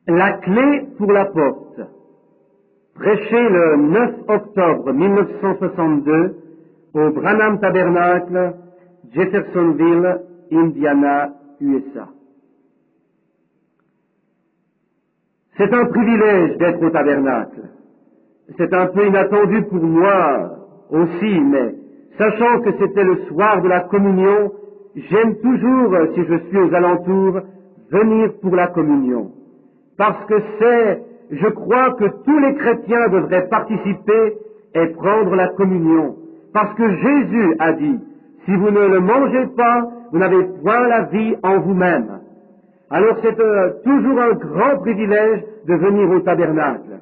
La clé pour la porte. Prêché le 9 octobre 1962 au Branham Tabernacle, Jeffersonville, Indiana, USA. C'est un privilège d'être au tabernacle. C'est un peu inattendu pour moi aussi, mais sachant que c'était le soir de la communion, j'aime toujours, si je suis aux alentours, venir pour la communion. Parce que je crois que tous les chrétiens devraient participer et prendre la communion. Parce que Jésus a dit, si vous ne le mangez pas, vous n'avez point la vie en vous-même. Alors c'est toujours un grand privilège de venir au tabernacle.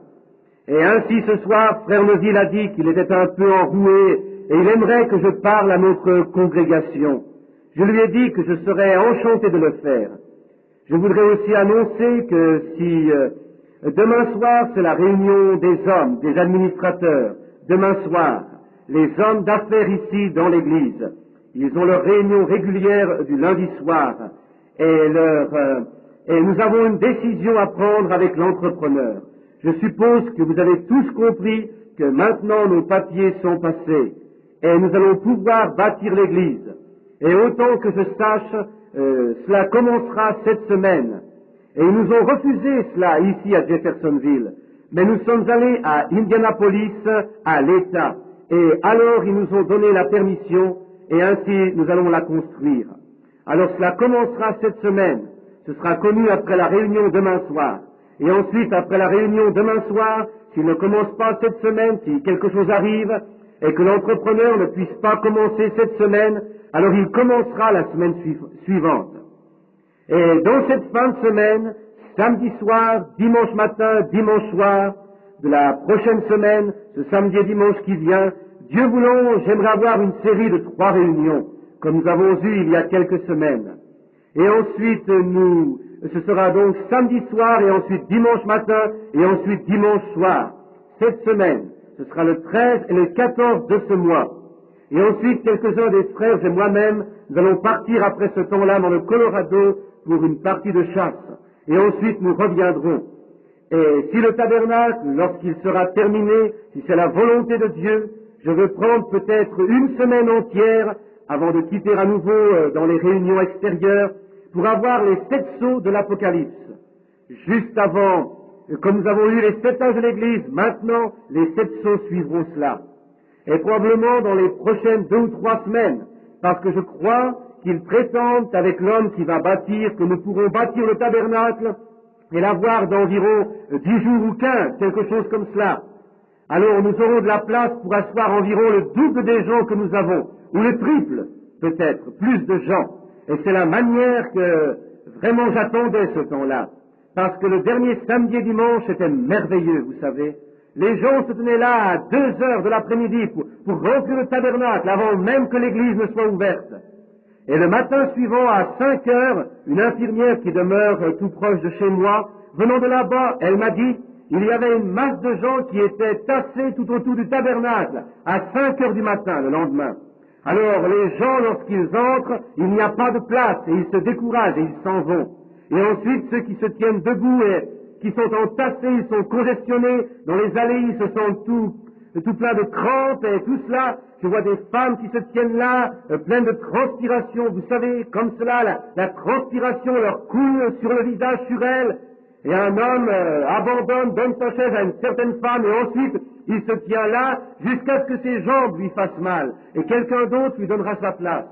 Et ainsi ce soir, Frère Neville a dit qu'il était un peu enroué et il aimerait que je parle à notre congrégation. Je lui ai dit que je serais enchanté de le faire. Je voudrais aussi annoncer que si demain soir c'est la réunion des hommes, des administrateurs, demain soir, les hommes d'affaires ici dans l'église, ils ont leur réunion régulière du lundi soir et nous avons une décision à prendre avec l'entrepreneur. Je suppose que vous avez tous compris que maintenant nos papiers sont passés et nous allons pouvoir bâtir l'église. Et autant que je sache, cela commencera cette semaine. Et ils nous ont refusé cela ici à Jeffersonville. Mais nous sommes allés à Indianapolis, à l'État. Et alors ils nous ont donné la permission et ainsi nous allons la construire. Alors cela commencera cette semaine. Ce sera connu après la réunion demain soir. Et ensuite, après la réunion demain soir, s'il ne commence pas cette semaine, si quelque chose arrive, et que l'entrepreneur ne puisse pas commencer cette semaine, alors il commencera la semaine suivante. Et dans cette fin de semaine, samedi soir, dimanche matin, dimanche soir, de la prochaine semaine, ce samedi et dimanche qui vient, Dieu voulant, j'aimerais avoir une série de 3 réunions, comme nous avons eu il y a quelques semaines. Et ensuite, ce sera donc samedi soir, et ensuite dimanche matin, et ensuite dimanche soir. Cette semaine, ce sera le 13 et le 14 de ce mois. Et ensuite, quelques-uns des frères et moi-même, nous allons partir après ce temps-là dans le Colorado pour une partie de chasse. Et ensuite, nous reviendrons. Et si le tabernacle, lorsqu'il sera terminé, si c'est la volonté de Dieu, je veux prendre peut-être une semaine entière avant de quitter à nouveau dans les réunions extérieures pour avoir les 7 sceaux de l'Apocalypse. Juste avant, comme nous avons eu les 7 âges de l'Église, maintenant, les 7 sceaux suivront cela. Et probablement dans les prochaines 2 ou 3 semaines, parce que je crois qu'ils prétendent avec l'homme qui va bâtir, que nous pourrons bâtir le tabernacle et l'avoir d'environ 10 jours ou 15, quelque chose comme cela. Alors nous aurons de la place pour asseoir environ le double des gens que nous avons, ou le triple, peut-être, plus de gens. Et c'est la manière que vraiment j'attendais ce temps-là. Parce que le dernier samedi et dimanche était merveilleux, vous savez. Les gens se tenaient là à 2 heures de l'après-midi pour remplir le tabernacle avant même que l'église ne soit ouverte. Et le matin suivant, à 5 heures, une infirmière qui demeure tout proche de chez moi, venant de là-bas, elle m'a dit, il y avait une masse de gens qui étaient tassés tout autour du tabernacle à 5 heures du matin le lendemain. Alors les gens, lorsqu'ils entrent, il n'y a pas de place et ils se découragent et ils s'en vont. Et ensuite, ceux qui se tiennent debout et qui sont entassés, ils sont congestionnés, dans les allées, ils se sentent tout plein de crampes et tout cela. Je vois des femmes qui se tiennent là, pleines de transpiration. Vous savez, comme cela, la transpiration leur coule sur le visage, sur elles. Et un homme donne sa chaise à une certaine femme, et ensuite, il se tient là jusqu'à ce que ses jambes lui fassent mal, et quelqu'un d'autre lui donnera sa place.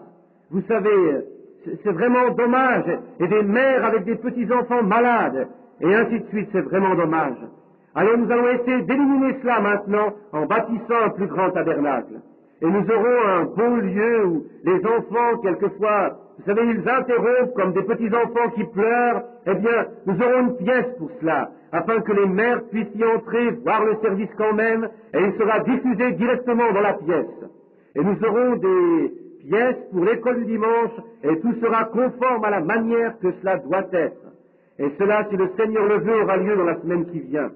Vous savez, c'est vraiment dommage. Et des mères avec des petits-enfants malades, et ainsi de suite, c'est vraiment dommage. Alors nous allons essayer d'éliminer cela maintenant en bâtissant un plus grand tabernacle. Et nous aurons un bon lieu où les enfants, quelquefois, vous savez, ils interrompent comme des petits-enfants qui pleurent. Eh bien, nous aurons une pièce pour cela, afin que les mères puissent y entrer, voir le service quand même, et il sera diffusé directement dans la pièce. Et nous aurons des pièces pour l'école du dimanche, et tout sera conforme à la manière que cela doit être. Et cela, si le Seigneur le veut, aura lieu dans la semaine qui vient.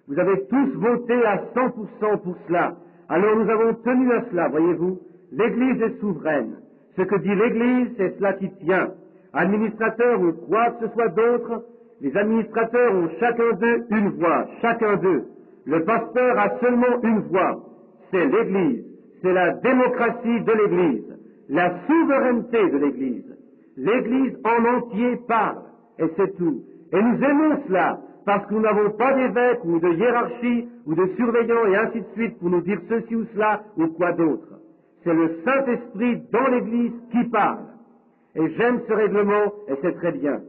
Vous avez tous voté à 100% pour cela. Alors nous avons tenu à cela, voyez-vous. L'Église est souveraine. Ce que dit l'Église, c'est cela qui tient. Administrateur ou quoi que ce soit d'autre, Les administrateurs ont chacun d'eux une voix, chacun d'eux. Le pasteur a seulement une voix, c'est l'Église, c'est la démocratie de l'Église, la souveraineté de l'Église. L'Église en entier parle, et c'est tout. Et nous aimons cela, parce que nous n'avons pas d'évêque ou de hiérarchie ou de surveillants et ainsi de suite pour nous dire ceci ou cela ou quoi d'autre. C'est le Saint-Esprit dans l'Église qui parle. Et j'aime ce règlement, et c'est très bien.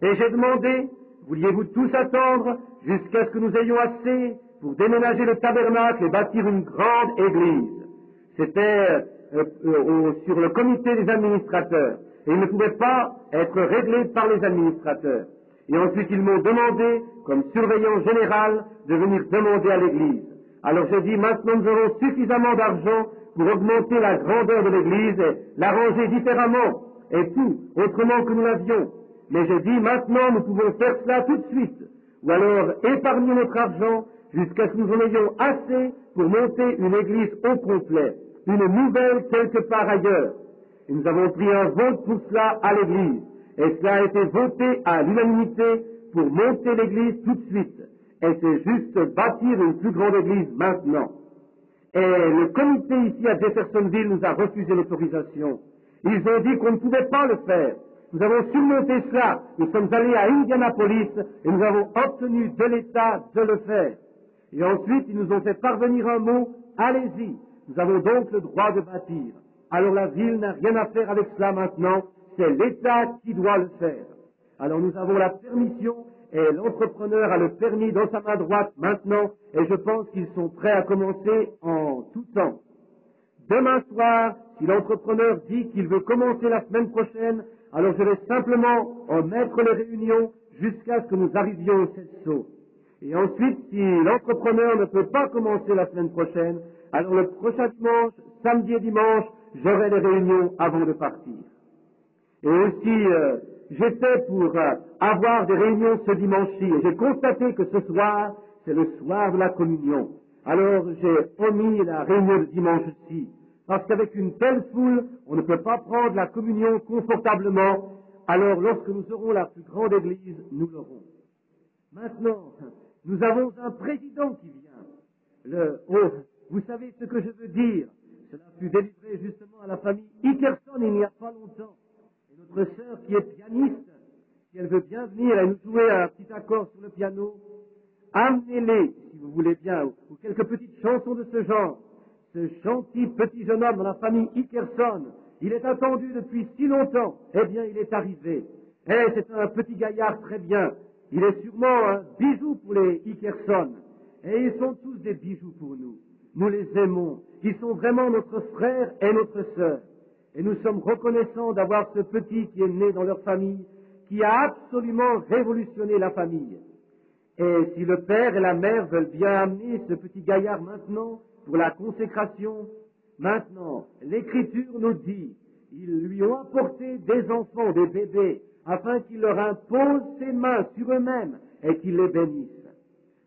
Et j'ai demandé, vouliez-vous tous attendre jusqu'à ce que nous ayons assez pour déménager le tabernacle et bâtir une grande église? C'était sur le comité des administrateurs. Et il ne pouvait pas être réglé par les administrateurs. Et ensuite, ils m'ont demandé, comme surveillant général, de venir demander à l'église. Alors j'ai dit, maintenant nous avons suffisamment d'argent pour augmenter la grandeur de l'église et l'arranger différemment, et tout, autrement que nous l'avions. Mais j'ai dit, maintenant nous pouvons faire cela tout de suite, ou alors épargner notre argent jusqu'à ce que nous en ayons assez pour monter une église au complet, une nouvelle quelque part ailleurs. Et nous avons pris un vote pour cela à l'église, et cela a été voté à l'unanimité pour monter l'église tout de suite. Et c'est juste bâtir une plus grande église maintenant. Et le comité ici à Jeffersonville nous a refusé l'autorisation. Ils ont dit qu'on ne pouvait pas le faire. Nous avons surmonté cela. Nous sommes allés à Indianapolis et nous avons obtenu de l'État de le faire. Et ensuite, ils nous ont fait parvenir un mot, allez-y. Nous avons donc le droit de bâtir. Alors la ville n'a rien à faire avec cela maintenant. C'est l'État qui doit le faire. Alors nous avons la permission et l'entrepreneur a le permis dans sa main droite maintenant et je pense qu'ils sont prêts à commencer en tout temps. Demain soir, si l'entrepreneur dit qu'il veut commencer la semaine prochaine, alors je vais simplement en mettre les réunions jusqu'à ce que nous arrivions au 7 sauts. Et ensuite, si l'entrepreneur ne peut pas commencer la semaine prochaine, alors le prochain dimanche, samedi et dimanche, j'aurai les réunions avant de partir. Et aussi, j'étais pour avoir des réunions ce dimanche-ci, et j'ai constaté que ce soir, c'est le soir de la communion. Alors j'ai omis la réunion de dimanche-ci, parce qu'avec une telle foule, on ne peut pas prendre la communion confortablement. Alors lorsque nous aurons la plus grande église, nous l'aurons. Maintenant, nous avons un président qui vient. Vous savez ce que je veux dire. Cela fut délivré justement à la famille Hickerson il n'y a pas longtemps. Et notre sœur qui est pianiste, si elle veut bien venir et nous jouer un petit accord sur le piano, amenez-les, si vous voulez bien, ou quelques petites chansons de ce genre. Ce gentil petit jeune homme dans la famille Hickerson, il est attendu depuis si longtemps. Eh bien, il est arrivé. Eh, c'est un petit gaillard très bien. Il est sûrement un bijou pour les Hickerson. Et ils sont tous des bijoux pour nous. Nous les aimons. Ils sont vraiment notre frère et notre sœur. Et nous sommes reconnaissants d'avoir ce petit qui est né dans leur famille, qui a absolument révolutionné la famille. Et si le père et la mère veulent bien amener ce petit gaillard maintenant pour la consécration, maintenant, l'Écriture nous dit, ils lui ont apporté des enfants, des bébés, afin qu'il leur impose ses mains sur eux-mêmes et qu'il les bénisse.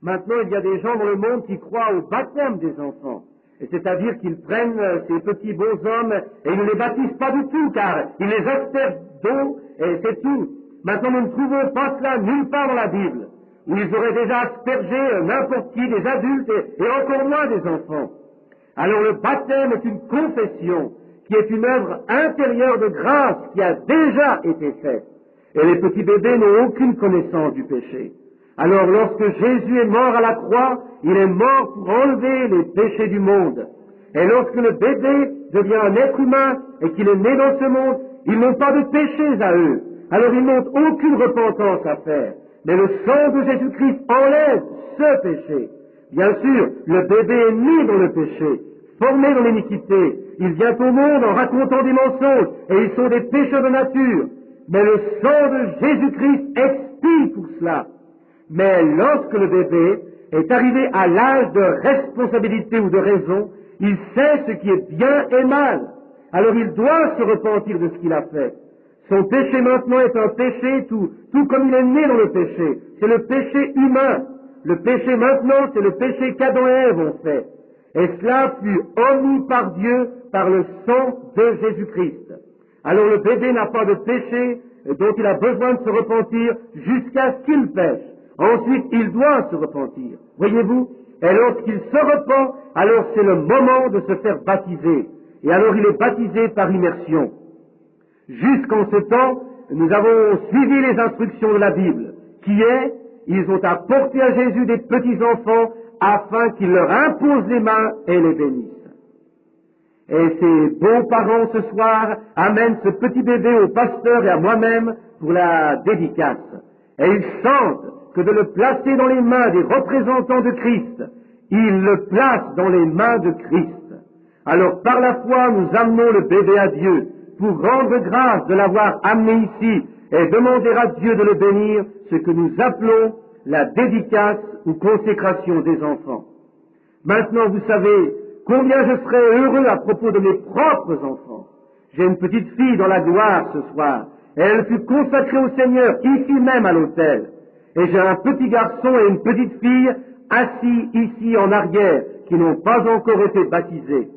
Maintenant, il y a des gens dans le monde qui croient au baptême des enfants. Et c'est-à-dire qu'ils prennent ces petits beaux hommes et ils ne les baptisent pas du tout, car ils les aspergent d'eau et c'est tout. Maintenant, nous ne trouvons pas cela nulle part dans la Bible, où ils auraient déjà aspergé n'importe qui, des adultes et encore moins des enfants. Alors le baptême est une confession, qui est une œuvre intérieure de grâce qui a déjà été faite. Et les petits bébés n'ont aucune connaissance du péché. Alors lorsque Jésus est mort à la croix, il est mort pour enlever les péchés du monde. Et lorsque le bébé devient un être humain et qu'il est né dans ce monde, ils n'ont pas de péchés à eux. Alors ils n'ont aucune repentance à faire. Mais le sang de Jésus-Christ enlève ce péché. Bien sûr, le bébé est né dans le péché, formé dans l'iniquité. Il vient au monde en racontant des mensonges et ils sont des pécheurs de nature. Mais le sang de Jésus-Christ expie pour cela. Mais lorsque le bébé est arrivé à l'âge de responsabilité ou de raison, il sait ce qui est bien et mal. Alors il doit se repentir de ce qu'il a fait. Son péché maintenant est un péché tout comme il est né dans le péché. C'est le péché humain. Le péché maintenant, c'est le péché qu'Adam et Ève ont fait. Et cela fut omis par Dieu par le sang de Jésus-Christ. Alors le bébé n'a pas de péché, dont il a besoin de se repentir jusqu'à ce qu'il pêche. Ensuite, il doit se repentir. Voyez-vous? Et lorsqu'il se repent, alors c'est le moment de se faire baptiser. Et alors il est baptisé par immersion. Jusqu'en ce temps, nous avons suivi les instructions de la Bible, qui est, ils ont apporté à Jésus des petits enfants afin qu'il leur impose les mains et les bénisse. Et ces beaux parents ce soir amènent ce petit bébé au pasteur et à moi-même pour la dédicace. Et ils sentent que de le placer dans les mains des représentants de Christ, ils le placent dans les mains de Christ. Alors par la foi, nous amenons le bébé à Dieu pour rendre grâce de l'avoir amené ici et demander à Dieu de le bénir, ce que nous appelons la dédicace ou consécration des enfants. Maintenant, vous savez combien je serais heureux à propos de mes propres enfants. J'ai une petite fille dans la gloire ce soir, et elle fut consacrée au Seigneur ici même à l'autel. Et j'ai un petit garçon et une petite fille assis ici en arrière, qui n'ont pas encore été baptisés.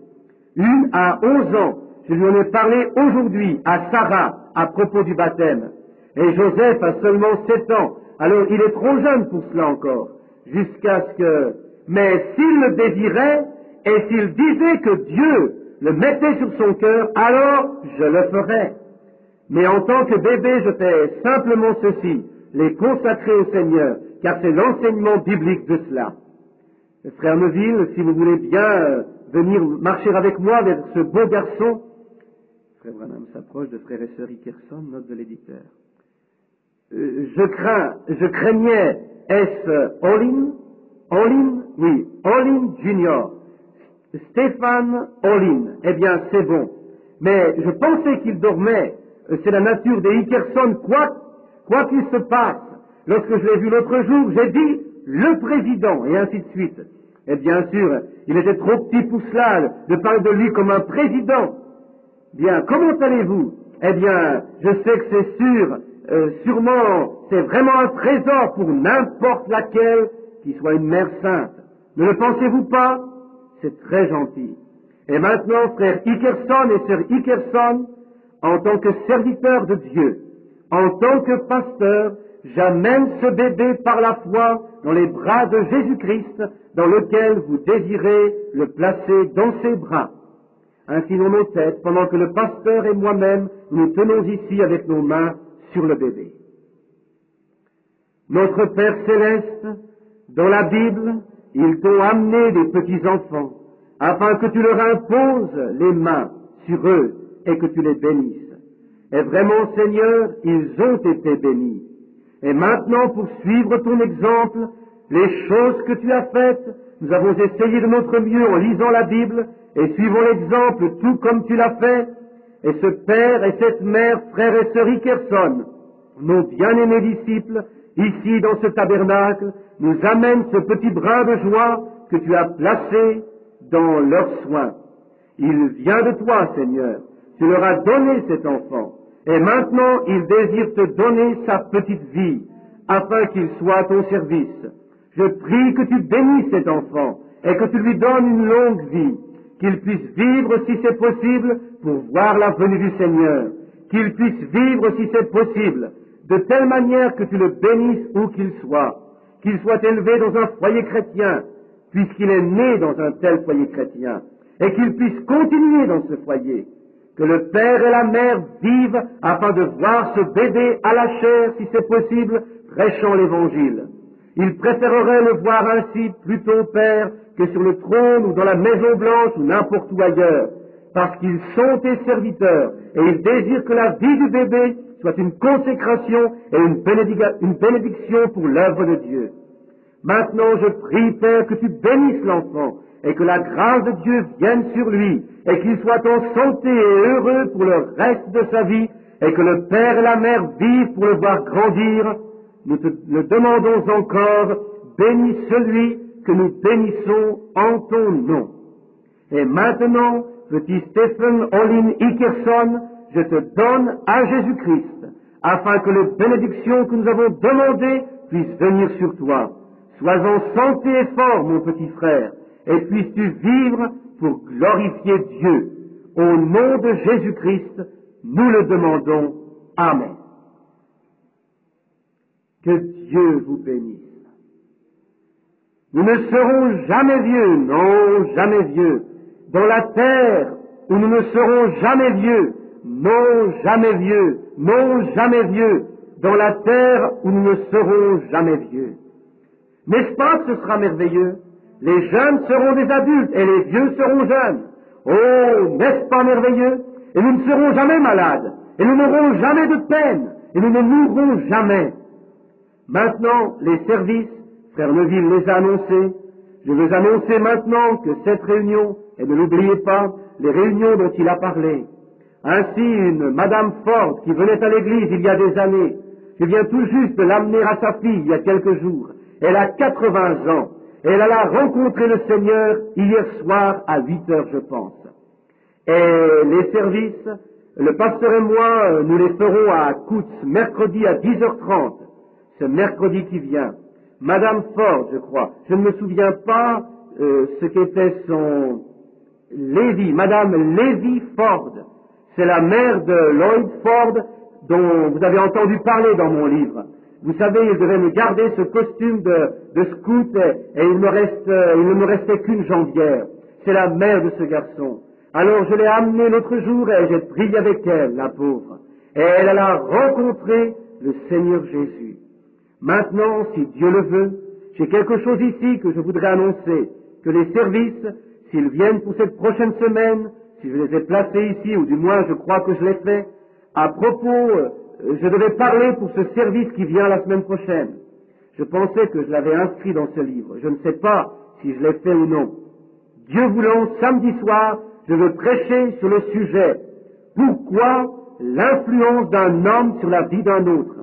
Une a 11 ans, je lui en ai parlé aujourd'hui à Sarah à propos du baptême. Et Joseph a seulement 7 ans, alors il est trop jeune pour cela encore, jusqu'à ce que... Mais s'il le désirait, et s'il disait que Dieu le mettait sur son cœur, alors je le ferais. Mais en tant que bébé, je fais simplement ceci, les consacrer au Seigneur, car c'est l'enseignement biblique de cela. Frère Neuville, si vous voulez bien venir marcher avec moi vers ce beau garçon. Frère Branham s'approche de frère et sœur Hickerson, note de l'éditeur. Je craignais, est-ce Olin? Oui, Olin Junior. Stéphane Olin. Eh bien, c'est bon. Mais je pensais qu'il dormait. C'est la nature des Hickerson, quoi qu'il se passe. Lorsque je l'ai vu l'autre jour, j'ai dit le président, et ainsi de suite. Et bien sûr, il était trop petit pour cela, de parler de lui comme un président. Bien, comment allez-vous? Eh bien, je sais que c'est sûr, sûrement, c'est vraiment un trésor pour n'importe laquelle qui soit une mère sainte. Ne le pensez-vous pas? C'est très gentil. Et maintenant, frère Hickerson et sœur Hickerson, en tant que serviteur de Dieu, en tant que pasteur, j'amène ce bébé par la foi dans les bras de Jésus-Christ, dans lequel vous désirez le placer dans ses bras. Inclinons nos têtes pendant que le pasteur et moi-même nous tenons ici avec nos mains sur le bébé. Notre Père céleste, dans la Bible, ils t'ont amené des petits-enfants, afin que tu leur imposes les mains sur eux et que tu les bénisses. Et vraiment, Seigneur, ils ont été bénis. Et maintenant, pour suivre ton exemple, les choses que tu as faites, nous avons essayé de notre mieux en lisant la Bible et suivons l'exemple tout comme tu l'as fait. Et ce père et cette mère, frères et sœurs Hickerson, nos bien-aimés disciples, ici dans ce tabernacle, nous amènent ce petit brin de joie que tu as placé dans leurs soins. Il vient de toi, Seigneur. Tu leur as donné cet enfant. Et maintenant, il désire te donner sa petite vie, afin qu'il soit à ton service. Je prie que tu bénisses cet enfant, et que tu lui donnes une longue vie, qu'il puisse vivre, si c'est possible, pour voir la venue du Seigneur, qu'il puisse vivre, si c'est possible, de telle manière que tu le bénisses où qu'il soit élevé dans un foyer chrétien, puisqu'il est né dans un tel foyer chrétien, et qu'il puisse continuer dans ce foyer, que le père et la mère vivent afin de voir ce bébé à la chair, si c'est possible, prêchant l'Évangile. Ils préféreraient le voir ainsi plutôt, Père, que sur le trône ou dans la Maison Blanche ou n'importe où ailleurs, parce qu'ils sont tes serviteurs et ils désirent que la vie du bébé soit une consécration et une bénédiction pour l'œuvre de Dieu. Maintenant, je prie, Père, que tu bénisses l'enfant et que la grâce de Dieu vienne sur lui et qu'il soit en santé et heureux pour le reste de sa vie et que le père et la mère vivent pour le voir grandir. Nous te le demandons encore, bénis celui que nous bénissons en ton nom. Et maintenant, petit Stephen Olin Hickerson, je te donne à Jésus-Christ, afin que les bénédictions que nous avons demandées puissent venir sur toi. Sois en santé et fort, mon petit frère, et puisses-tu vivre pour glorifier Dieu. Au nom de Jésus-Christ, nous le demandons. Amen. Que Dieu vous bénisse. Nous ne serons jamais vieux, non, jamais vieux. Dans la terre où nous ne serons jamais vieux, non, jamais vieux, non, jamais vieux. Dans la terre où nous ne serons jamais vieux. N'est-ce pas que ce sera merveilleux? Les jeunes seront des adultes et les vieux seront jeunes. Oh, n'est-ce pas merveilleux? Et nous ne serons jamais malades, et nous n'aurons jamais de peine, et nous ne mourrons jamais. Maintenant, les services, Frère Neville les a annoncés. Je veux annoncer maintenant que cette réunion, et ne l'oubliez pas, les réunions dont il a parlé. Ainsi, une Madame Ford qui venait à l'église il y a des années, je viens tout juste de l'amener à sa fille il y a quelques jours. Elle a 80 ans. Et elle a rencontré le Seigneur hier soir à 8 heures, je pense. Et les services, le pasteur et moi, nous les ferons à Coutts, mercredi à 10h30, ce mercredi qui vient. Madame Ford, je crois, je ne me souviens pas ce qu'était son... Lévy, Madame Lévy Ford, c'est la mère de Lloyd Ford, dont vous avez entendu parler dans mon livre. Vous savez, il devait me garder ce costume de scout et il ne me restait qu'une jambière. C'est la mère de ce garçon. Alors je l'ai amenée l'autre jour et j'ai prié avec elle, la pauvre. Et elle a rencontré le Seigneur Jésus. Maintenant, si Dieu le veut, j'ai quelque chose ici que je voudrais annoncer, que les services, s'ils viennent pour cette prochaine semaine, si je les ai placés ici, ou du moins je crois que je l'ai fait, à propos, je devais parler pour ce service qui vient la semaine prochaine. Je pensais que je l'avais inscrit dans ce livre. Je ne sais pas si je l'ai fait ou non. Dieu voulant, samedi soir, je veux prêcher sur le sujet « Pourquoi l'influence d'un homme sur la vie d'un autre ?»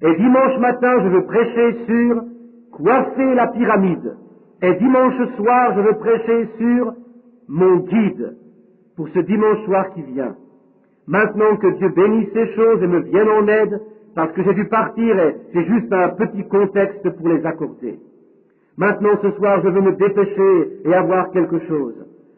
Et dimanche matin, je veux prêcher sur « Coiffer la pyramide ». Et dimanche soir, je veux prêcher sur « Mon guide » pour ce dimanche soir qui vient. Maintenant que Dieu bénisse ces choses et me vienne en aide, parce que j'ai dû partir et j'ai juste un petit contexte pour les accorder. Maintenant ce soir, je veux me dépêcher et avoir quelque chose.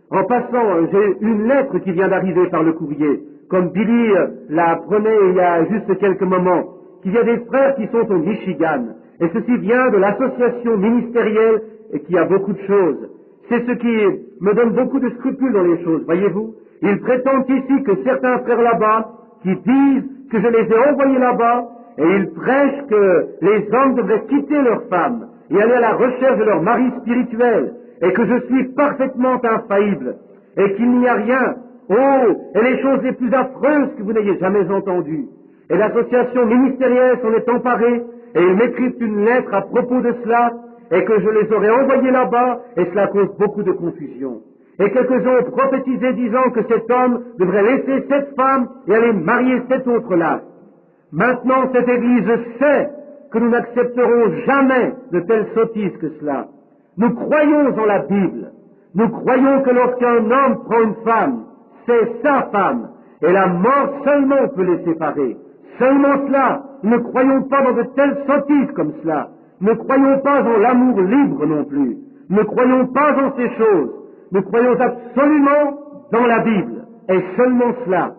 En passant, j'ai une lettre qui vient d'arriver par le courrier, comme Billy la prenait il y a juste quelques moments, qu'il y a des frères qui sont au Michigan, et ceci vient de l'association ministérielle et qui a beaucoup de choses. C'est ce qui me donne beaucoup de scrupules dans les choses, voyez-vous. Ils prétendent ici que certains frères là-bas, qui disent que je les ai envoyés là-bas, et ils prêchent que les hommes devraient quitter leurs femmes et aller à la recherche de leur mari spirituel, et que je suis parfaitement infaillible, et qu'il n'y a rien, et les choses les plus affreuses que vous n'ayez jamais entendues. Et l'association ministérielle s'en est emparée, et ils m'écrivent une lettre à propos de cela, et que je les aurais envoyés là-bas, et cela cause beaucoup de confusion. Et quelques-uns ont prophétisé disant que cet homme devrait laisser cette femme et aller marier cette autre-là. Maintenant, cette Église sait que nous n'accepterons jamais de telles sottises que cela. Nous croyons en la Bible. Nous croyons que lorsqu'un homme prend une femme, c'est sa femme, et la mort seulement peut les séparer. Seulement cela. Nous ne croyons pas dans de telles sottises comme cela. Nous ne croyons pas en l'amour libre non plus. Nous ne croyons pas en ces choses. Nous croyons absolument dans la Bible, et seulement cela.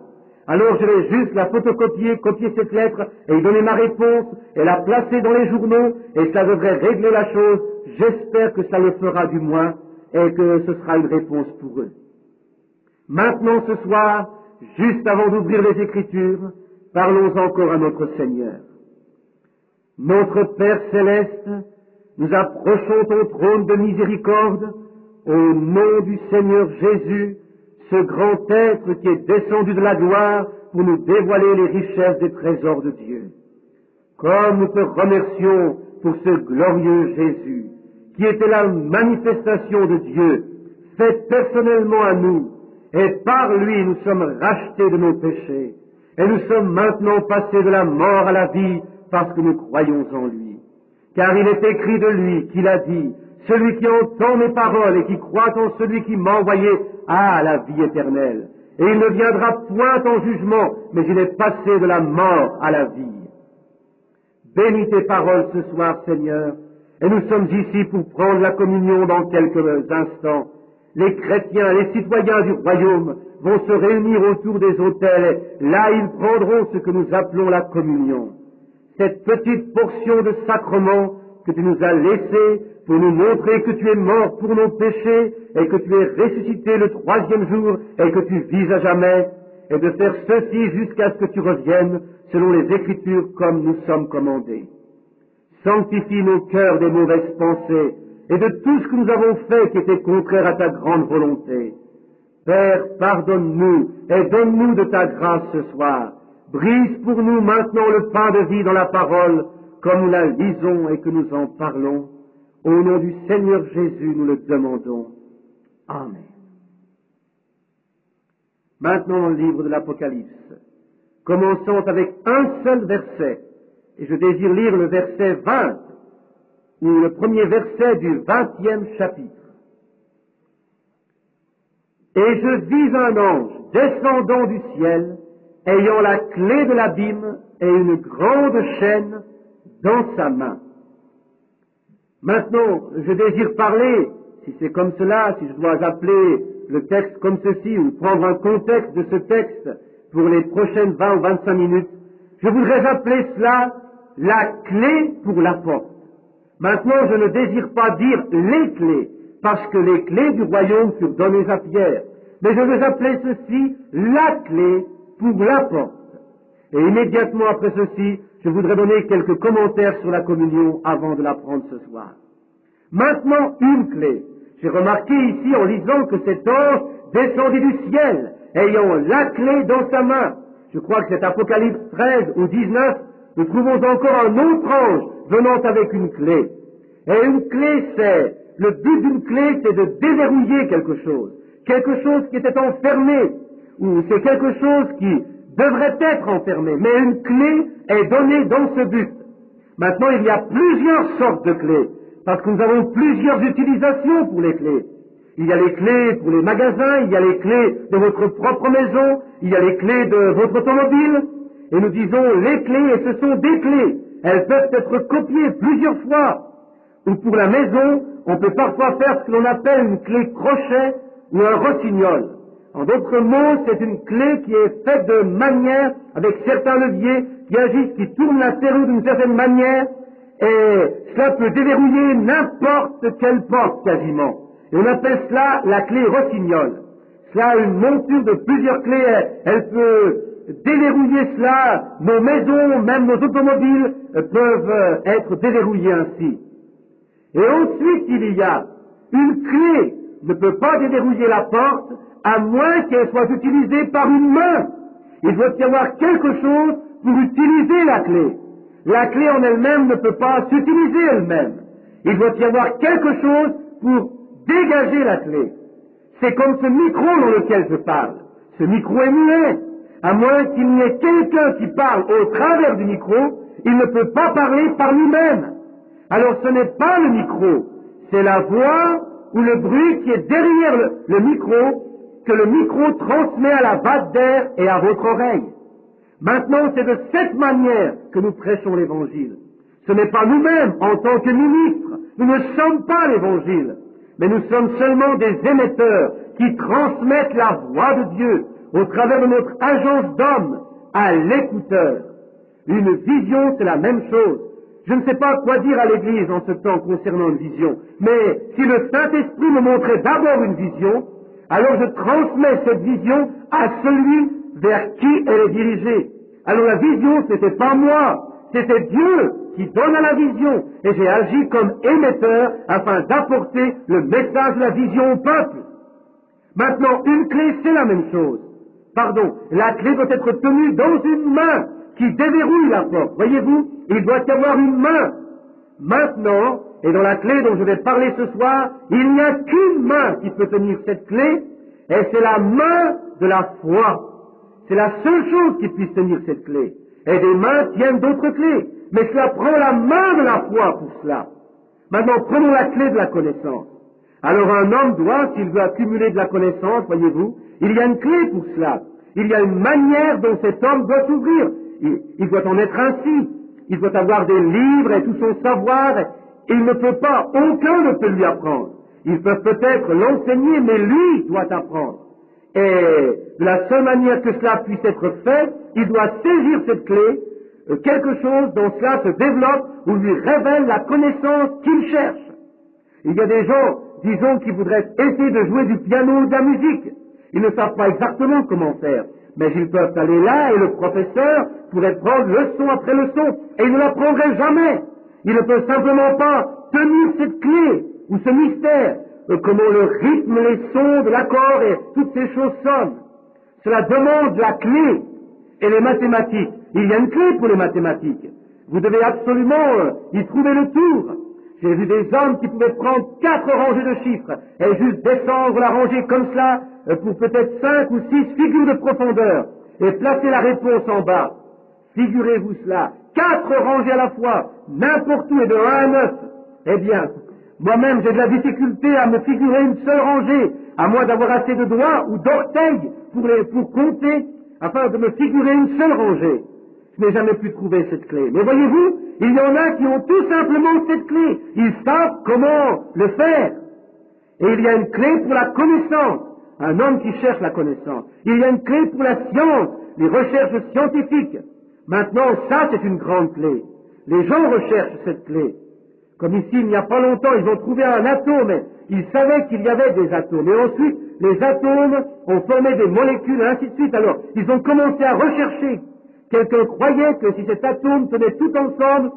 Alors je vais juste la photocopier, copier cette lettre, et y donner ma réponse, et la placer dans les journaux, et cela devrait régler la chose. J'espère que ça le fera du moins, et que ce sera une réponse pour eux. Maintenant ce soir, juste avant d'ouvrir les Écritures, parlons encore à notre Seigneur. Notre Père céleste, nous approchons ton trône de miséricorde, au nom du Seigneur Jésus, ce grand être qui est descendu de la gloire pour nous dévoiler les richesses des trésors de Dieu. Comme nous te remercions pour ce glorieux Jésus, qui était la manifestation de Dieu, faite personnellement à nous, et par lui nous sommes rachetés de nos péchés, et nous sommes maintenant passés de la mort à la vie parce que nous croyons en lui. Car il est écrit de lui qu'il a dit, « Celui qui entend mes paroles et qui croit en celui qui m'a envoyé a la vie éternelle. Et il ne viendra point en jugement, mais il est passé de la mort à la vie. » Bénis tes paroles ce soir, Seigneur, et nous sommes ici pour prendre la communion dans quelques instants. Les chrétiens, les citoyens du royaume vont se réunir autour des autels, et là ils prendront ce que nous appelons la communion. cette petite portion de sacrement que tu nous as laissée pour nous montrer que tu es mort pour nos péchés et que tu es ressuscité le 3e jour et que tu vis à jamais, et de faire ceci jusqu'à ce que tu reviennes selon les Écritures comme nous sommes commandés. Sanctifie nos cœurs des mauvaises pensées et de tout ce que nous avons fait qui était contraire à ta grande volonté. Père, pardonne-nous et donne-nous de ta grâce ce soir. Brise pour nous maintenant le pain de vie dans la parole, comme nous la lisons et que nous en parlons. Au nom du Seigneur Jésus, nous le demandons. Amen. Maintenant, dans le livre de l'Apocalypse, commençons avec un seul verset, et je désire lire le verset 20, ou le premier verset du 20e chapitre. Et je vis un ange descendant du ciel, ayant la clé de l'abîme et une grande chaîne dans sa main. Maintenant, je désire parler, si c'est comme cela, si je dois appeler le texte comme ceci, ou prendre un contexte de ce texte pour les prochaines 20 ou 25 minutes, je voudrais appeler cela la clé pour la porte. Maintenant, je ne désire pas dire les clés, parce que les clés du royaume furent données à Pierre, mais je veux appeler ceci la clé pour la porte. Et immédiatement après ceci, je voudrais donner quelques commentaires sur la communion avant de la prendre ce soir. Maintenant, une clé. J'ai remarqué ici en lisant que cet ange descendit du ciel, ayant la clé dans sa main. Je crois que c'est Apocalypse 13 ou 19, nous trouvons encore un autre ange venant avec une clé. Et une clé, le but d'une clé, c'est de déverrouiller quelque chose qui était enfermé, ou c'est quelque chose qui devrait être enfermé, mais une clé est donnée dans ce but. Maintenant, il y a plusieurs sortes de clés, parce que nous avons plusieurs utilisations pour les clés. Il y a les clés pour les magasins, il y a les clés de votre propre maison, il y a les clés de votre automobile, et nous disons les clés, et ce sont des clés. Elles peuvent être copiées plusieurs fois. Ou pour la maison, on peut parfois faire ce que l'on appelle une clé crochet ou un rossignol. En d'autres mots, c'est une clé qui est faite de manière, avec certains leviers, qui agissent, qui tournent la serrure d'une certaine manière, et cela peut déverrouiller n'importe quelle porte quasiment. Et on appelle cela la clé rossignol. Cela a une monture de plusieurs clés, elle peut déverrouiller cela, nos maisons, même nos automobiles peuvent être déverrouillées ainsi. Et ensuite, il y a une clé ne peut pas déverrouiller la porte à moins qu'elle soit utilisée par une main. Il doit y avoir quelque chose pour utiliser la clé. La clé en elle-même ne peut pas s'utiliser elle-même. Il doit y avoir quelque chose pour dégager la clé. C'est comme ce micro dans lequel je parle. Ce micro est muet. À moins qu'il n'y ait quelqu'un qui parle au travers du micro, il ne peut pas parler par lui-même. Alors ce n'est pas le micro, c'est la voix ou le bruit qui est derrière le micro, que le micro transmet à la batte d'air et à votre oreille. Maintenant, c'est de cette manière que nous prêchons l'Évangile. Ce n'est pas nous-mêmes, en tant que ministres, nous ne sommes pas l'Évangile, mais nous sommes seulement des émetteurs qui transmettent la voix de Dieu au travers de notre agence d'hommes à l'écouteur. Une vision, c'est la même chose. Je ne sais pas quoi dire à l'Église en ce temps concernant une vision, mais si le Saint-Esprit me montrait d'abord une vision, alors je transmets cette vision à celui vers qui elle est dirigée. Alors la vision, ce n'était pas moi, c'était Dieu qui donne à la vision, et j'ai agi comme émetteur afin d'apporter le message de la vision au peuple. Maintenant, une clé, c'est la même chose. Pardon, la clé doit être tenue dans une main qui déverrouille la porte. Voyez-vous, il doit y avoir une main. Maintenant, et dans la clé dont je vais parler ce soir, il n'y a qu'une main qui peut tenir cette clé, et c'est la main de la foi. C'est la seule chose qui puisse tenir cette clé. Et des mains tiennent d'autres clés, mais cela prend la main de la foi pour cela. Maintenant, prenons la clé de la connaissance. Alors un homme doit, s'il veut accumuler de la connaissance, voyez-vous, il y a une clé pour cela. Il y a une manière dont cet homme doit s'ouvrir. Il doit en être ainsi. Il doit avoir des livres et tout son savoir. Il ne peut pas, aucun ne peut lui apprendre. Ils peuvent peut-être l'enseigner, mais lui doit apprendre. Et de la seule manière que cela puisse être fait, il doit saisir cette clé, quelque chose dont cela se développe ou lui révèle la connaissance qu'il cherche. Il y a des gens, disons, qui voudraient essayer de jouer du piano ou de la musique. Ils ne savent pas exactement comment faire, mais ils peuvent aller là et le professeur pourrait prendre leçon après leçon et il ne l'apprendrait jamais. Il ne peut simplement pas tenir cette clé ou ce mystère, comment le rythme, les sons de l'accord et toutes ces choses sonnent. Cela demande la clé et les mathématiques. Il y a une clé pour les mathématiques. Vous devez absolument y trouver le tour. J'ai vu des hommes qui pouvaient prendre 4 rangées de chiffres et juste descendre la rangée comme cela pour peut-être 5 ou 6 figures de profondeur et placer la réponse en bas. Figurez-vous cela, 4 rangées à la fois, n'importe où et de 1 à 9. Eh bien, moi-même j'ai de la difficulté à me figurer une seule rangée, à moins d'avoir assez de doigts ou d'orteils pour compter, afin de me figurer une seule rangée. Je n'ai jamais pu trouver cette clé. Mais voyez-vous, il y en a qui ont tout simplement cette clé. Ils savent comment le faire. Et il y a une clé pour la connaissance. Un homme qui cherche la connaissance. Il y a une clé pour la science, les recherches scientifiques. Maintenant, ça, c'est une grande clé. Les gens recherchent cette clé. Comme ici, il n'y a pas longtemps, ils ont trouvé un atome. Ils savaient qu'il y avait des atomes. Et ensuite, les atomes ont formé des molécules, et ainsi de suite. Alors, ils ont commencé à rechercher. Quelqu'un croyait que si cet atome tenait tout ensemble,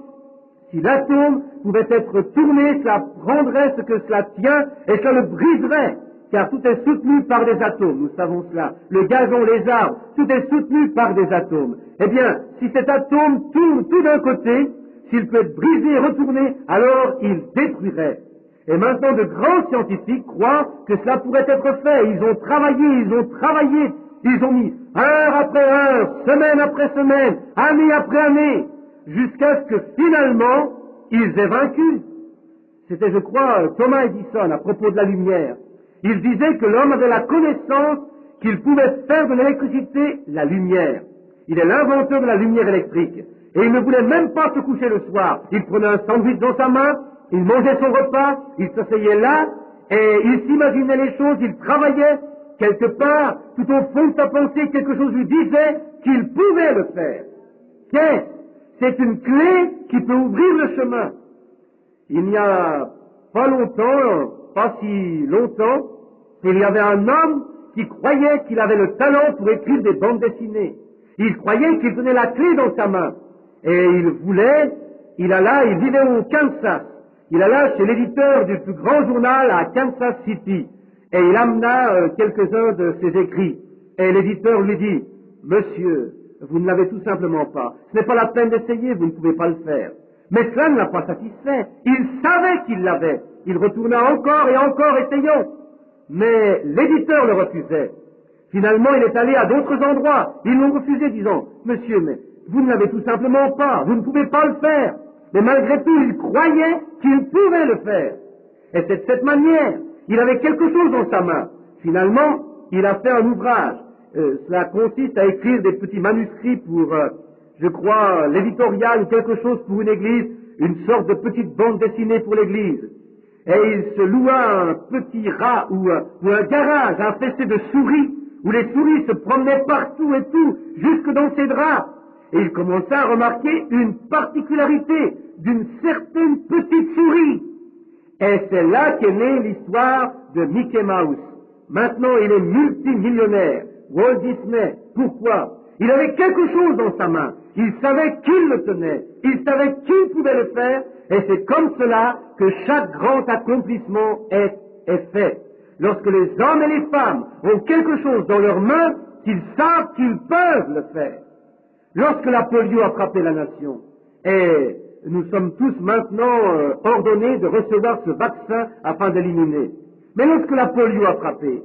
si l'atome pouvait être tourné, cela prendrait ce que cela tient et cela le briserait, car tout est soutenu par des atomes, nous savons cela. Le gazon, les arbres, tout est soutenu par des atomes. Eh bien, si cet atome tourne tout d'un côté, s'il peut être brisé et retourné, alors il détruirait. Et maintenant, de grands scientifiques croient que cela pourrait être fait. Ils ont travaillé, ils ont mis heure après heure, semaine après semaine, année après année, jusqu'à ce que finalement, ils aient vaincu. C'était, je crois, Thomas Edison à propos de la lumière. Il disait que l'homme avait la connaissance qu'il pouvait faire de l'électricité la lumière. Il est l'inventeur de la lumière électrique. Et il ne voulait même pas se coucher le soir. Il prenait un sandwich dans sa main, il mangeait son repas, il s'asseyait là, et il s'imaginait les choses, il travaillait. Quelque part, tout au fond de sa pensée, quelque chose lui disait qu'il pouvait le faire. Qu'est-ce? C'est une clé qui peut ouvrir le chemin. Il n'y a pas longtemps, pas si longtemps, il y avait un homme qui croyait qu'il avait le talent pour écrire des bandes dessinées. Il croyait qu'il tenait la clé dans sa main. Et il vivait au Kansas. Il alla chez l'éditeur du plus grand journal à Kansas City. Et il amena quelques-uns de ses écrits. Et l'éditeur lui dit, « Monsieur, vous ne l'avez tout simplement pas. Ce n'est pas la peine d'essayer, vous ne pouvez pas le faire. » Mais cela ne l'a pas satisfait. Il savait qu'il l'avait. Il retourna encore et encore essayant. Mais l'éditeur le refusait. Finalement, il est allé à d'autres endroits. Ils l'ont refusé, disant, « Monsieur, mais vous ne l'avez tout simplement pas. Vous ne pouvez pas le faire. » Mais malgré tout, il croyait qu'il pouvait le faire. Et c'est de cette manière. Il avait quelque chose dans sa main. Finalement, il a fait un ouvrage. Cela consiste à écrire des petits manuscrits pour, je crois, l'éditorial ou quelque chose pour une église, une sorte de petite bande dessinée pour l'église. Et il se loua un petit rat ou un garage infesté de souris, où les souris se promenaient partout et tout, jusque dans ses draps. Et il commença à remarquer une particularité d'une certaine petite souris. Et c'est là qu'est née l'histoire de Mickey Mouse. Maintenant, il est multimillionnaire. Walt Disney. Pourquoi? Il avait quelque chose dans sa main. Il savait qu'il le tenait. Il savait qu'il pouvait le faire. Et c'est comme cela que chaque grand accomplissement est fait. Lorsque les hommes et les femmes ont quelque chose dans leurs mains, qu'ils savent qu'ils peuvent le faire. Lorsque la polio a frappé la nation, et nous sommes tous maintenant ordonnés de recevoir ce vaccin afin d'éliminer. Mais lorsque la polio a frappé,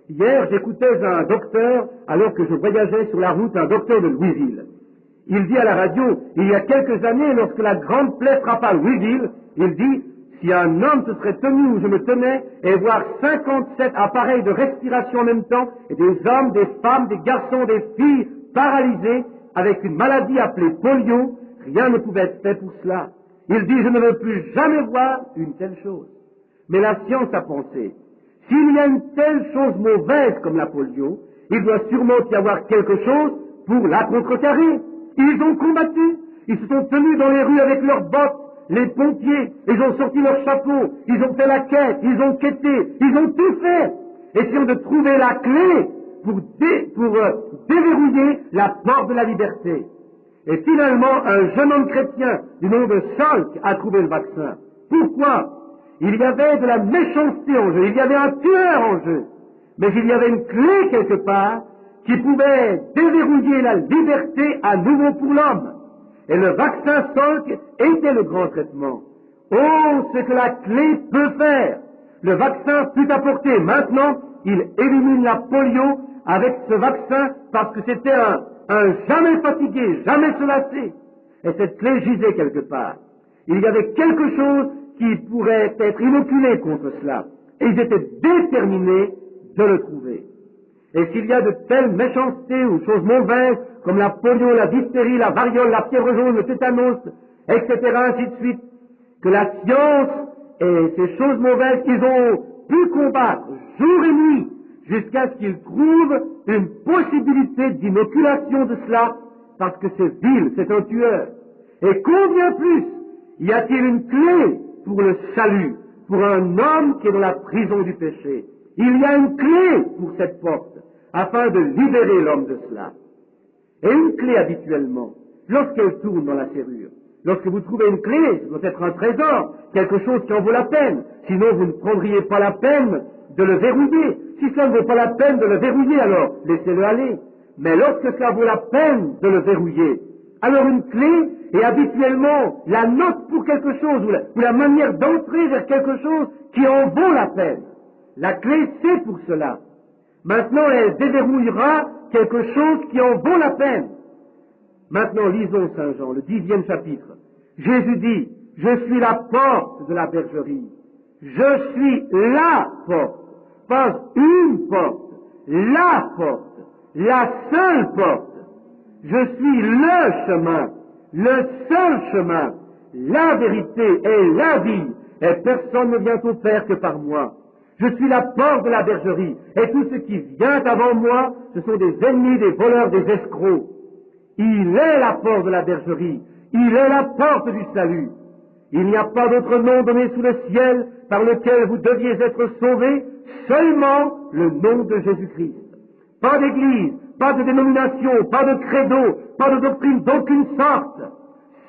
hier j'écoutais un docteur, alors que je voyageais sur la route, un docteur de Louisville. Il dit à la radio, il y a quelques années, lorsque la grande plaie frappa Louisville, il dit, si un homme se serait tenu où je me tenais, et voir 57 appareils de respiration en même temps, et des hommes, des femmes, des garçons, des filles paralysés, avec une maladie appelée polio, rien ne pouvait être fait pour cela. Il dit, je ne veux plus jamais voir une telle chose. Mais la science a pensé, s'il y a une telle chose mauvaise comme la polio, il doit sûrement y avoir quelque chose pour la contrecarrer. Ils ont combattu, Ils se sont tenus dans les rues avec leurs bottes, les pompiers, ils ont sorti leurs chapeaux, ils ont fait la quête, ils ont quêté, ils ont tout fait, essayant de trouver la clé pour déverrouiller la porte de la liberté. Et finalement, un jeune homme chrétien du nom de Schalk a trouvé le vaccin. Pourquoi? Il y avait de la méchanceté en jeu, il y avait un tueur en jeu, mais il y avait une clé quelque part qui pouvait déverrouiller la liberté à nouveau pour l'homme. Et le vaccin Salk était le grand traitement. Oh, ce que la clé peut faire! Le vaccin put apporter. Maintenant, il élimine la polio avec ce vaccin parce que c'était un jamais fatigué, jamais se lasser. Et cette clé gisait quelque part. Il y avait quelque chose qui pourrait être inoculé contre cela. Et ils étaient déterminés de le trouver. Et s'il y a de telles méchancetés ou choses mauvaises, comme la polio, la diphtérie, la variole, la fièvre jaune, le tétanos, etc., ainsi de suite, que la science et ces choses mauvaises qu'ils ont pu combattre jour et nuit, jusqu'à ce qu'ils trouvent une possibilité d'inoculation de cela, parce que c'est vil, c'est un tueur. Et combien plus y a-t-il une clé pour le salut, pour un homme qui est dans la prison du péché? Il y a une clé pour cette porte, afin de libérer l'homme de cela. Et une clé habituellement, lorsqu'elle tourne dans la serrure, lorsque vous trouvez une clé, ça doit être un trésor, quelque chose qui en vaut la peine, sinon vous ne prendriez pas la peine de le verrouiller. Si cela ne vaut pas la peine de le verrouiller, alors laissez-le aller. Mais lorsque cela vaut la peine de le verrouiller, alors une clé est habituellement la note pour quelque chose, ou la manière d'entrer vers quelque chose qui en vaut la peine. La clé, c'est pour cela. Maintenant, elle déverrouillera quelque chose qui en vaut la peine. Maintenant, lisons Saint Jean, le 10e chapitre. Jésus dit, « Je suis la porte de la bergerie. Je suis la porte. » Pas une porte, la porte, la seule porte. Je suis le chemin, le seul chemin, la vérité et la vie, et personne ne vient au Père que par moi. Je suis la porte de la bergerie, et tout ce qui vient avant moi, ce sont des ennemis, des voleurs, des escrocs. Il est la porte de la bergerie, il est la porte du salut. Il n'y a pas d'autre nom donné sous le ciel par lequel vous deviez être sauvés, seulement le nom de Jésus-Christ. Pas d'église, pas de dénomination, pas de credo, pas de doctrine d'aucune sorte,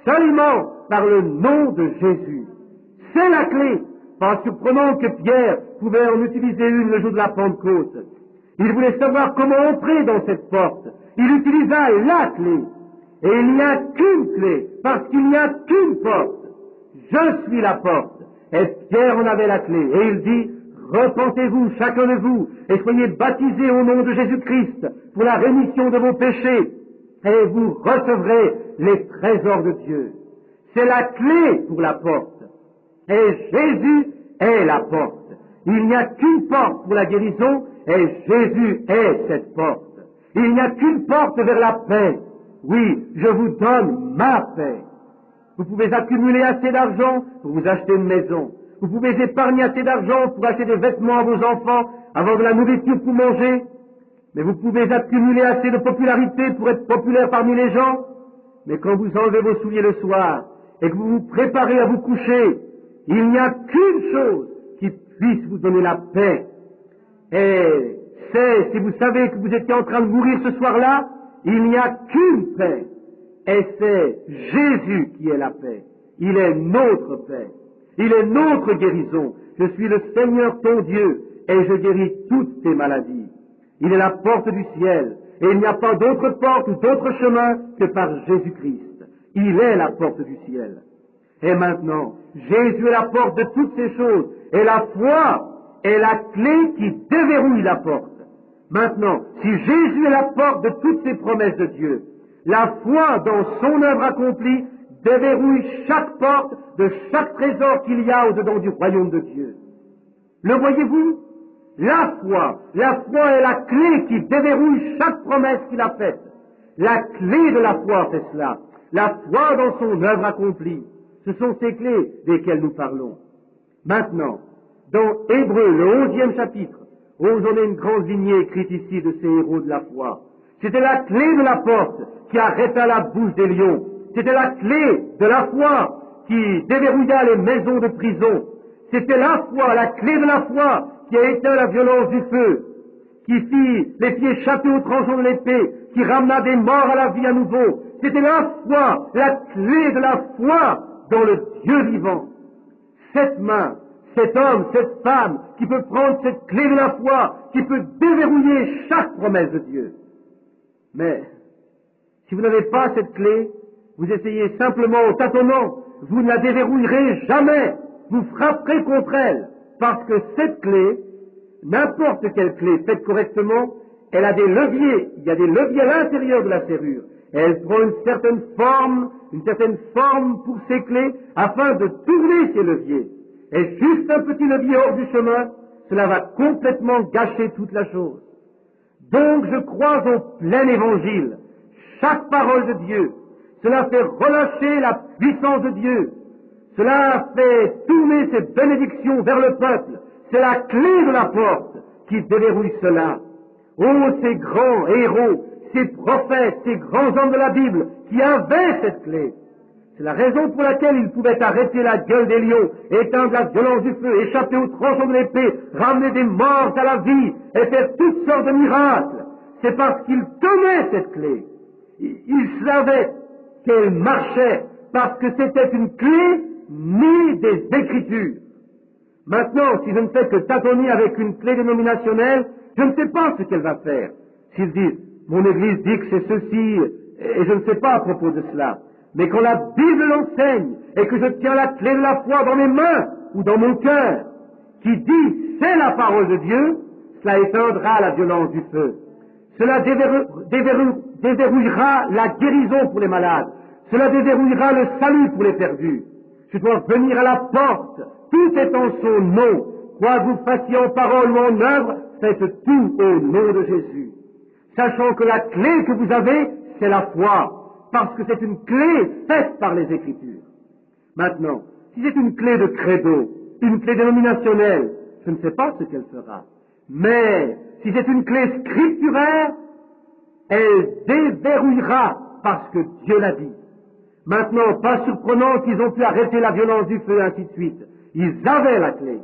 seulement par le nom de Jésus. C'est la clé. Pas surprenant que Pierre pouvait en utiliser une le jour de la Pentecôte. Il voulait savoir comment entrer dans cette porte. Il utilisa la clé. Et il n'y a qu'une clé, parce qu'il n'y a qu'une porte. Je suis la porte. Et Pierre en avait la clé. Et il dit, repentez-vous, chacun de vous, et soyez baptisés au nom de Jésus-Christ pour la rémission de vos péchés, et vous recevrez les trésors de Dieu. C'est la clé pour la porte. Et Jésus est la porte. Il n'y a qu'une porte pour la guérison, et Jésus est cette porte. Il n'y a qu'une porte vers la paix. Oui, je vous donne ma paix. Vous pouvez accumuler assez d'argent pour vous acheter une maison. Vous pouvez épargner assez d'argent pour acheter des vêtements à vos enfants, avoir de la nourriture pour manger. Mais vous pouvez accumuler assez de popularité pour être populaire parmi les gens. Mais quand vous enlevez vos souliers le soir et que vous vous préparez à vous coucher, il n'y a qu'une chose qui puisse vous donner la paix. Et c'est, si vous savez que vous étiez en train de mourir ce soir-là, il n'y a qu'une paix. Et c'est Jésus qui est la paix. Il est notre paix. Il est notre guérison. Je suis le Seigneur ton Dieu et je guéris toutes tes maladies. Il est la porte du ciel et il n'y a pas d'autre porte ou d'autre chemin que par Jésus-Christ. Il est la porte du ciel. Et maintenant, Jésus est la porte de toutes ces choses et la foi est la clé qui déverrouille la porte. Maintenant, si Jésus est la porte de toutes ces promesses de Dieu, la foi dans son œuvre accomplie déverrouille chaque porte de chaque trésor qu'il y a au-dedans du royaume de Dieu. Le voyez-vous? La foi est la clé qui déverrouille chaque promesse qu'il a faite. La clé de la foi, c'est cela. La foi dans son œuvre accomplie. Ce sont ces clés desquelles nous parlons. Maintenant, dans Hébreux, le 11e chapitre, j'en ai une grande lignée écrite ici de ces héros de la foi. C'était la clé de la porte qui arrêta la bouche des lions. C'était la clé de la foi qui déverrouilla les maisons de prison. C'était la foi, la clé de la foi qui a éteint la violence du feu, qui fit les pieds chapés au tranchant de l'épée, qui ramena des morts à la vie à nouveau. C'était la foi, la clé de la foi dans le Dieu vivant. Cette main, cet homme, cette femme, qui peut prendre cette clé de la foi, qui peut déverrouiller chaque promesse de Dieu. Mais, si vous n'avez pas cette clé, vous essayez simplement au tâtonnement, vous ne la déverrouillerez jamais, vous frapperez contre elle, parce que cette clé, n'importe quelle clé faite correctement, elle a des leviers, il y a des leviers à l'intérieur de la serrure, et elle prend une certaine forme pour ces clés, afin de tourner ces leviers. Et juste un petit levier hors du chemin, cela va complètement gâcher toute la chose. Donc je crois au plein évangile, chaque parole de Dieu. Cela fait relâcher la puissance de Dieu. Cela fait tourner ses bénédictions vers le peuple. C'est la clé de la porte qui déverrouille cela. Oh, ces grands héros, ces prophètes, ces grands hommes de la Bible qui avaient cette clé. C'est la raison pour laquelle ils pouvaient arrêter la gueule des lions, éteindre la violence du feu, échapper aux tranchants de l'épée, ramener des morts à la vie et faire toutes sortes de miracles. C'est parce qu'ils tenaient cette clé. Ils savaient qu'elle marchait parce que c'était une clé née des Écritures. Maintenant, si je ne fais que tâtonner avec une clé dénominationnelle, je ne sais pas ce qu'elle va faire. S'ils disent, mon Église dit que c'est ceci, et je ne sais pas à propos de cela. Mais quand la Bible l'enseigne, et que je tiens la clé de la foi dans mes mains, ou dans mon cœur, qui dit, c'est la parole de Dieu, cela éteindra la violence du feu. Cela déverrouillera la guérison pour les malades. Cela déverrouillera le salut pour les perdus. Je dois venir à la porte. Tout est en son nom. Quoi que vous fassiez en parole ou en œuvre, faites tout au nom de Jésus. Sachant que la clé que vous avez, c'est la foi. Parce que c'est une clé faite par les Écritures. Maintenant, si c'est une clé de credo, une clé dénominationnelle, je ne sais pas ce qu'elle fera. Mais, si c'est une clé scripturaire, elle déverrouillera parce que Dieu l'a dit. Maintenant, pas surprenant qu'ils ont pu arrêter la violence du feu et ainsi de suite. Ils avaient la clé.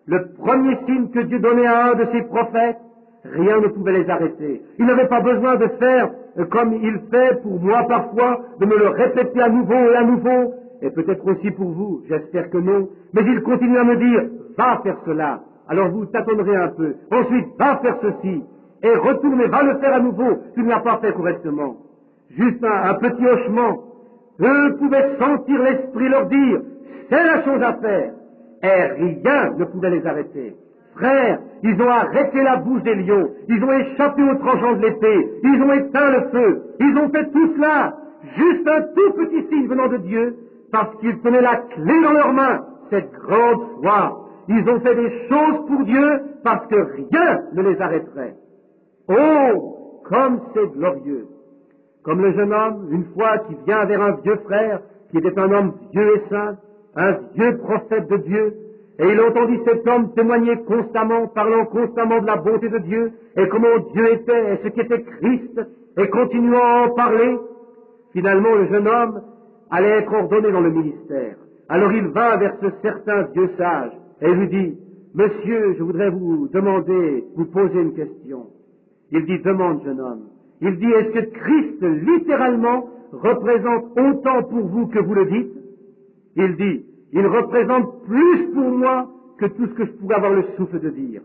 Le premier signe que Dieu donnait à un de ses prophètes, rien ne pouvait les arrêter. Il n'avait pas besoin de faire comme il fait pour moi parfois, de me le répéter à nouveau et à nouveau, et peut-être aussi pour vous, j'espère que non, mais il continue à me dire, va faire cela. Alors vous tâtonnerez un peu. Ensuite, va faire ceci. Et retournez, va le faire à nouveau. Tu ne l'as pas fait correctement. Juste un petit hochement. Eux pouvaient sentir l'Esprit leur dire, c'est la chose à faire. Et rien ne pouvait les arrêter. Frères, ils ont arrêté la bouche des lions. Ils ont échappé aux tranchants de l'épée. Ils ont éteint le feu. Ils ont fait tout cela. Juste un tout petit signe venant de Dieu, parce qu'ils tenaient la clé dans leurs mains. Cette grande foi. Ils ont fait des choses pour Dieu parce que rien ne les arrêterait. Oh, comme c'est glorieux! Comme le jeune homme, une fois, qui vient vers un vieux frère, qui était un homme vieux et saint, un vieux prophète de Dieu, et il entendit cet homme témoigner constamment, parlant constamment de la bonté de Dieu, et comment Dieu était, et ce qu'était Christ, et continuant à en parler. Finalement, le jeune homme allait être ordonné dans le ministère. Alors il va vers ce certain vieux sage, et lui dit, « Monsieur, je voudrais vous poser une question. » Il dit, « Demande, jeune homme. » Il dit, « Est-ce que Christ, littéralement, représente autant pour vous que vous le dites ?» Il dit, « Il représente plus pour moi que tout ce que je pourrais avoir le souffle de dire. »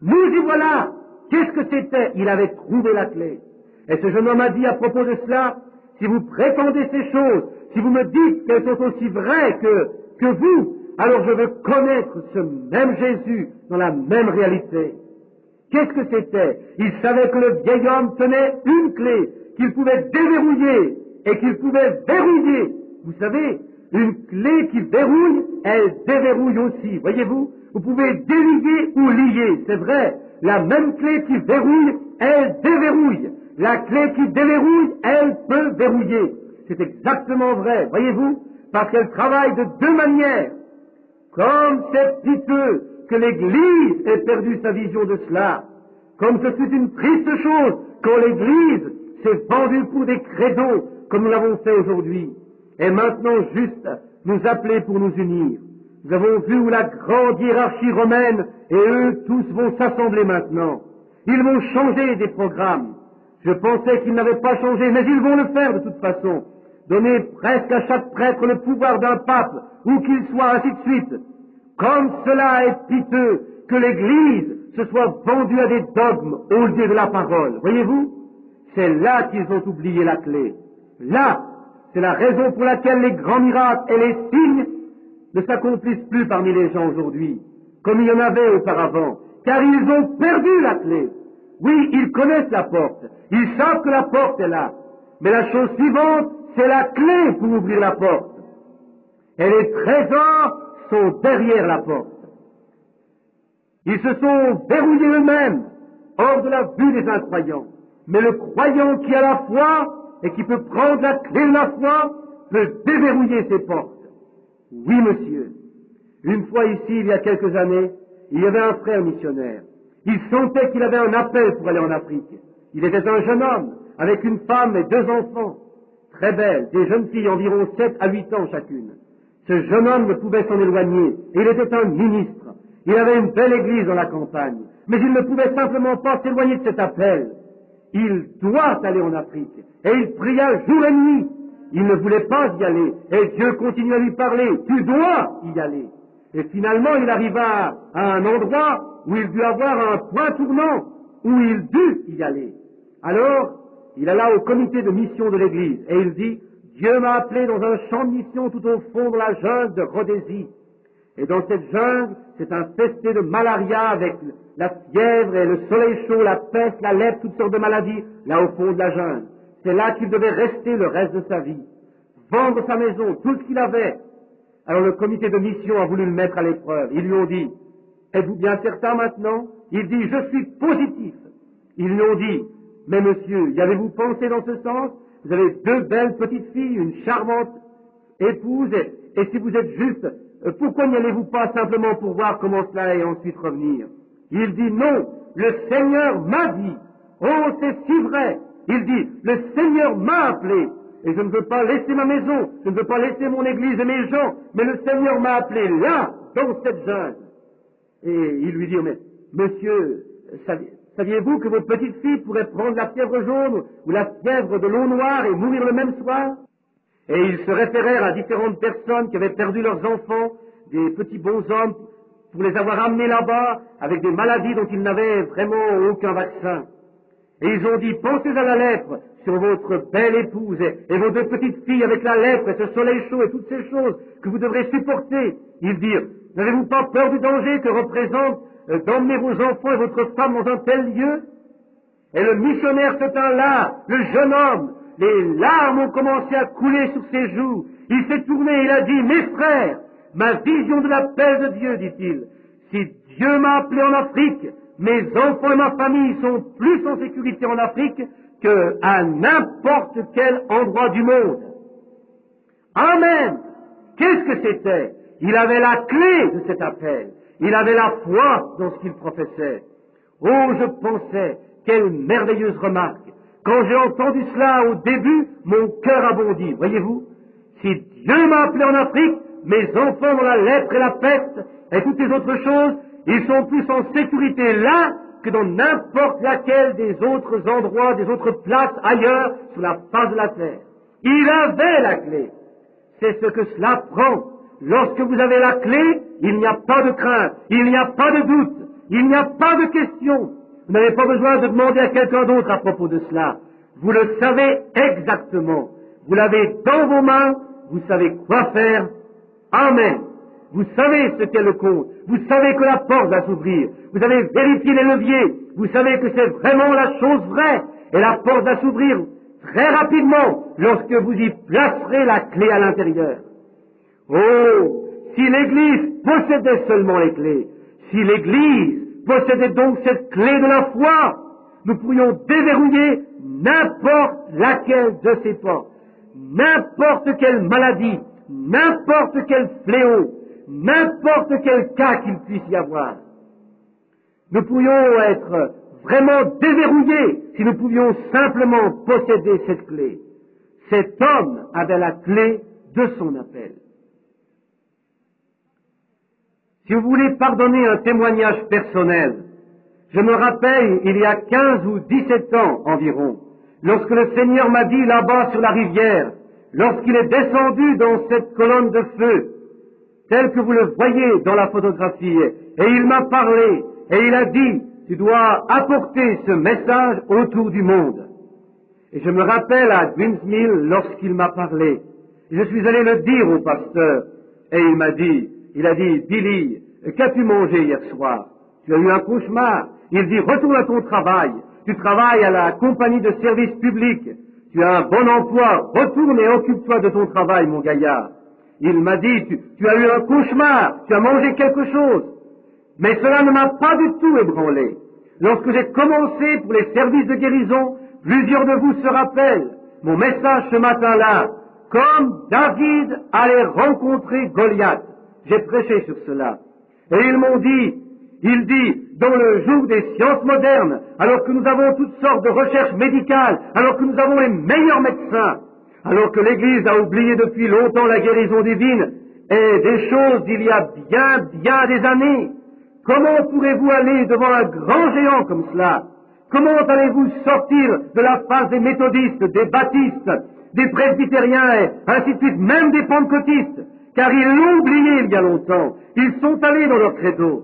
Nous y voilà. Qu'est-ce que c'était? Il avait trouvé la clé. Et ce jeune homme a dit à propos de cela, « Si vous prétendez ces choses, si vous me dites qu'elles sont aussi vraies que vous, alors je veux connaître ce même Jésus dans la même réalité. » Qu'est-ce que c'était? Il savait que le vieil homme tenait une clé, qu'il pouvait déverrouiller et qu'il pouvait verrouiller. Vous savez, une clé qui verrouille, elle déverrouille aussi. Voyez-vous? Vous pouvez délier ou lier, c'est vrai. La même clé qui verrouille, elle déverrouille. La clé qui déverrouille, elle peut verrouiller. C'est exactement vrai, voyez-vous? Parce qu'elle travaille de deux manières. Comme c'est piteux que l'Église ait perdu sa vision de cela. Comme ce fut une triste chose quand l'Église s'est vendue pour des credos, comme nous l'avons fait aujourd'hui, est maintenant juste nous appeler pour nous unir. Nous avons vu où la grande hiérarchie romaine et eux tous vont s'assembler maintenant. Ils vont changer des programmes. Je pensais qu'ils n'avaient pas changé, mais ils vont le faire de toute façon. Donner presque à chaque prêtre le pouvoir d'un pape, où qu'il soit, ainsi de suite. Comme cela est piteux que l'Église se soit vendue à des dogmes au lieu de la parole. Voyez-vous? C'est là qu'ils ont oublié la clé. Là, c'est la raison pour laquelle les grands miracles et les signes ne s'accomplissent plus parmi les gens aujourd'hui, comme il y en avait auparavant, car ils ont perdu la clé. Oui, ils connaissent la porte, ils savent que la porte est là, mais la chose suivante, c'est la clé pour ouvrir la porte. Et les trésors sont derrière la porte. Ils se sont verrouillés eux-mêmes, hors de la vue des incroyants. Mais le croyant qui a la foi et qui peut prendre la clé de la foi peut déverrouiller ses portes. Oui, monsieur. Une fois ici, il y a quelques années, il y avait un frère missionnaire. Il sentait qu'il avait un appel pour aller en Afrique. Il était un jeune homme, avec une femme et 2 enfants, très belles, des jeunes filles environ 7 à 8 ans chacune. Ce jeune homme ne pouvait s'en éloigner, et il était un ministre. Il avait une belle église dans la campagne, mais il ne pouvait simplement pas s'éloigner de cet appel. Il doit aller en Afrique, et il pria jour et nuit. Il ne voulait pas y aller, et Dieu continue à lui parler, tu dois y aller. Et finalement, il arriva à un endroit où il dut avoir un point tournant, où il dut y aller. Alors, il alla au comité de mission de l'église, et il dit, Dieu m'a appelé dans un champ de mission tout au fond de la jungle de Rhodésie. Et dans cette jungle, c'est infesté de malaria avec la fièvre et le soleil chaud, la peste, la lèpre, toutes sortes de maladies, là au fond de la jungle. C'est là qu'il devait rester le reste de sa vie. Vendre sa maison, tout ce qu'il avait. Alors le comité de mission a voulu le mettre à l'épreuve. Ils lui ont dit, êtes-vous bien certain maintenant? Il dit, je suis positif. Ils lui ont dit, mais monsieur, y avez-vous pensé dans ce sens? Vous avez 2 belles petites filles, une charmante épouse, et si vous êtes juste, pourquoi n'y allez-vous pas simplement pour voir comment cela est et ensuite revenir? Il dit non, le Seigneur m'a dit. Oh, c'est si vrai. Il dit, le Seigneur m'a appelé, et je ne veux pas laisser ma maison, je ne veux pas laisser mon église et mes gens, mais le Seigneur m'a appelé là, dans cette jungle. Et il lui dit, mais monsieur, saviez-vous que vos petites filles pourraient prendre la fièvre jaune ou la fièvre de l'eau noire et mourir le même soir? Et ils se référèrent à différentes personnes qui avaient perdu leurs enfants, des petits bonshommes, pour les avoir amenés là-bas avec des maladies dont ils n'avaient vraiment aucun vaccin. Et ils ont dit, pensez à la lèpre sur votre belle épouse et vos 2 petites filles avec la lèpre et ce soleil chaud et toutes ces choses que vous devrez supporter. Ils dirent, n'avez-vous pas peur du danger que représente d'emmener vos enfants et votre femme dans un tel lieu? Et le missionnaire se tint là, le jeune homme, les larmes ont commencé à couler sur ses joues. Il s'est tourné et il a dit, mes frères, ma vision de l'appel de Dieu, dit-il, si Dieu m'a appelé en Afrique, mes enfants et ma famille sont plus en sécurité en Afrique qu'à n'importe quel endroit du monde. Amen. Qu'est-ce que c'était? Il avait la clé de cet appel. Il avait la foi dans ce qu'il professait. Oh, je pensais, quelle merveilleuse remarque. Quand j'ai entendu cela au début, mon cœur a bondi. Voyez-vous, si Dieu m'a appelé en Afrique, mes enfants dans la lèpre et la peste et toutes les autres choses, ils sont plus en sécurité là que dans n'importe laquelle des autres endroits, des autres places ailleurs sur la face de la terre. Il avait la clé. C'est ce que cela prend. Lorsque vous avez la clé, il n'y a pas de crainte, il n'y a pas de doute, il n'y a pas de question. Vous n'avez pas besoin de demander à quelqu'un d'autre à propos de cela. Vous le savez exactement. Vous l'avez dans vos mains, vous savez quoi faire. Amen. Vous savez ce qu'est le compte. Vous savez que la porte va s'ouvrir. Vous avez vérifié les leviers. Vous savez que c'est vraiment la chose vraie. Et la porte va s'ouvrir très rapidement lorsque vous y placerez la clé à l'intérieur. Oh, si l'Église possédait seulement les clés, si l'Église possédait donc cette clé de la foi, nous pourrions déverrouiller n'importe laquelle de ces portes, n'importe quelle maladie, n'importe quel fléau, n'importe quel cas qu'il puisse y avoir. Nous pourrions être vraiment déverrouillés si nous pouvions simplement posséder cette clé. Cet homme avait la clé de son appel. Si vous voulez pardonner un témoignage personnel, je me rappelle, il y a 15 ou 17 ans environ, lorsque le Seigneur m'a dit là-bas sur la rivière, lorsqu'il est descendu dans cette colonne de feu, tel que vous le voyez dans la photographie, et il m'a parlé, et il a dit, tu dois apporter ce message autour du monde. Et je me rappelle à Greensmill lorsqu'il m'a parlé, je suis allé le dire au pasteur, et il a dit, Billy, qu'as-tu mangé hier soir? Tu as eu un cauchemar. Il dit, retourne à ton travail. Tu travailles à la compagnie de service public. Tu as un bon emploi. Retourne et occupe-toi de ton travail, mon gaillard. Il m'a dit, tu as eu un cauchemar. Tu as mangé quelque chose. Mais cela ne m'a pas du tout ébranlé. Lorsque j'ai commencé pour les services de guérison, plusieurs de vous se rappellent mon message ce matin-là. Comme David allait rencontrer Goliath. J'ai prêché sur cela. Et ils m'ont dit, il dit, dans le jour des sciences modernes, alors que nous avons toutes sortes de recherches médicales, alors que nous avons les meilleurs médecins, alors que l'Église a oublié depuis longtemps la guérison divine, et des choses d'il y a bien des années, comment pourrez-vous aller devant un grand géant comme cela? Comment allez-vous sortir de la phase des méthodistes, des baptistes, des presbytériens, et ainsi de suite, même des pentecôtistes? Car ils l'ont oublié il y a longtemps. Ils sont allés dans leur credo.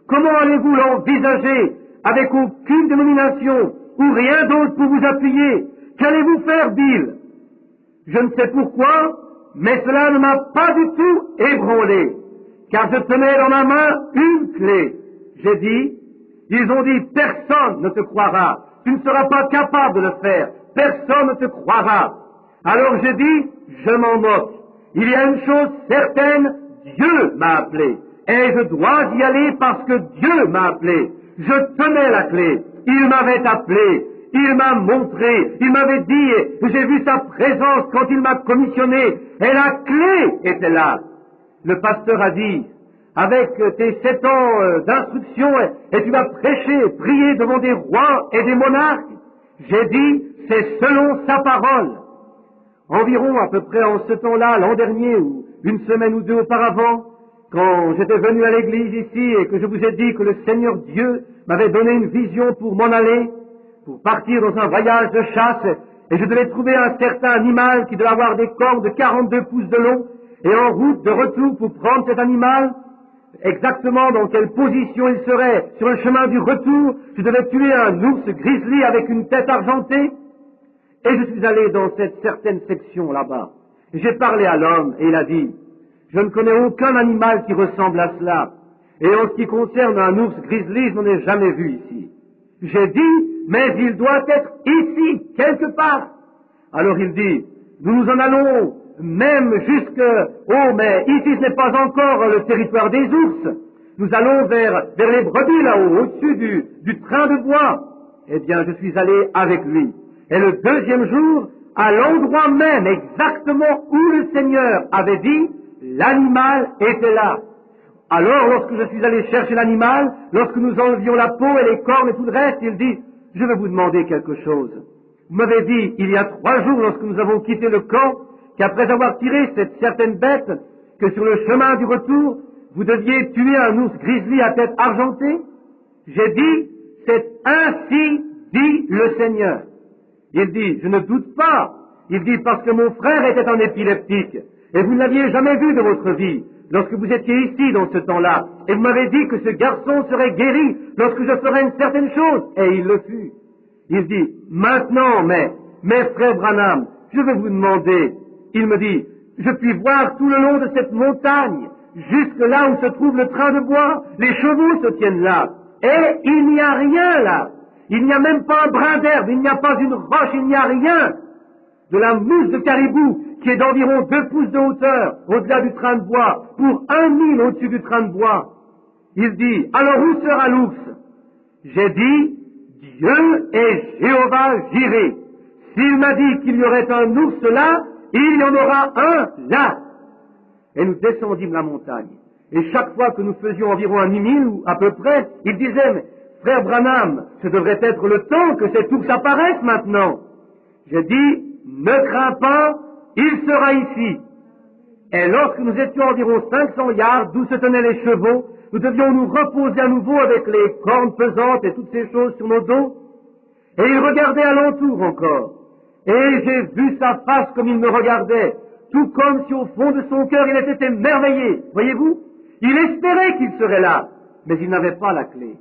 Comment allez-vous l'envisager avec aucune dénomination ou rien d'autre pour vous appuyer? Qu'allez-vous faire, Bill? Je ne sais pourquoi, mais cela ne m'a pas du tout ébranlé, car je tenais dans ma main une clé. J'ai dit, ils ont dit, personne ne te croira. Tu ne seras pas capable de le faire. Personne ne te croira. Alors j'ai dit, je m'en moque. Il y a une chose certaine, Dieu m'a appelé. Et je dois y aller parce que Dieu m'a appelé. Je tenais la clé. Il m'avait appelé. Il m'a montré. Il m'avait dit, et j'ai vu sa présence quand il m'a commissionné. Et la clé était là. Le pasteur a dit, avec tes 7 ans d'instruction, et tu vas prêcher, prier devant des rois et des monarques. J'ai dit, c'est selon sa parole. Environ à peu près en ce temps-là, l'an dernier, ou une semaine ou deux auparavant, quand j'étais venu à l'église ici et que je vous ai dit que le Seigneur Dieu m'avait donné une vision pour m'en aller, pour partir dans un voyage de chasse, et je devais trouver un certain animal qui devait avoir des cornes de 42 pouces de long, et en route de retour pour prendre cet animal, exactement dans quelle position il serait sur le chemin du retour, je devais tuer un ours grizzly avec une tête argentée. Et je suis allé dans cette certaine section là-bas. J'ai parlé à l'homme et il a dit, je ne connais aucun animal qui ressemble à cela. Et en ce qui concerne un ours grizzly, je n'en ai jamais vu ici. J'ai dit, mais il doit être ici, quelque part. Alors il dit, nous nous en allons même jusque, mais ici ce n'est pas encore le territoire des ours. Nous allons vers les brebis là-haut, au-dessus du train de bois. Eh bien, je suis allé avec lui. Et le deuxième jour, à l'endroit même exactement où le Seigneur avait dit, l'animal était là. Alors, lorsque je suis allé chercher l'animal, lorsque nous enlevions la peau et les cornes et tout le reste, il dit, je vais vous demander quelque chose. Vous m'avez dit, il y a 3 jours, lorsque nous avons quitté le camp, qu'après avoir tiré cette certaine bête, que sur le chemin du retour, vous deviez tuer un ours grizzly à tête argentée. J'ai dit, c'est ainsi dit le Seigneur. Il dit, je ne doute pas. Il dit, parce que mon frère était un épileptique, et vous ne l'aviez jamais vu de votre vie, lorsque vous étiez ici dans ce temps-là, et vous m'avez dit que ce garçon serait guéri lorsque je ferais une certaine chose, et il le fut. Il dit, maintenant, mes frères Branham, je vais vous demander, il me dit, je puis voir tout le long de cette montagne, jusque là où se trouve le train de bois, les chevaux se tiennent là, et il n'y a rien là. Il n'y a même pas un brin d'herbe, il n'y a pas une roche, il n'y a rien. De la mousse de caribou, qui est d'environ 2 pouces de hauteur, au-delà du train de bois, pour 1 mille au-dessus du train de bois. Il dit, alors où sera l'ours? J'ai dit, Dieu est Jéhovah Jireh. S'il m'a dit qu'il y aurait un ours là, il y en aura un là. Et nous descendîmes la montagne. Et chaque fois que nous faisions environ 1 mille, ou à peu près, il disait, mais, frère Branham, ce devrait être le temps que cet ours apparaisse maintenant. J'ai dit, ne crains pas, il sera ici. Et lorsque nous étions environ 500 yards d'où se tenaient les chevaux, nous devions nous reposer à nouveau avec les cornes pesantes et toutes ces choses sur nos dos. Et il regardait alentour encore. Et j'ai vu sa face comme il me regardait, tout comme si au fond de son cœur il était émerveillé. Voyez-vous? Il espérait qu'il serait là, mais il n'avait pas la clé.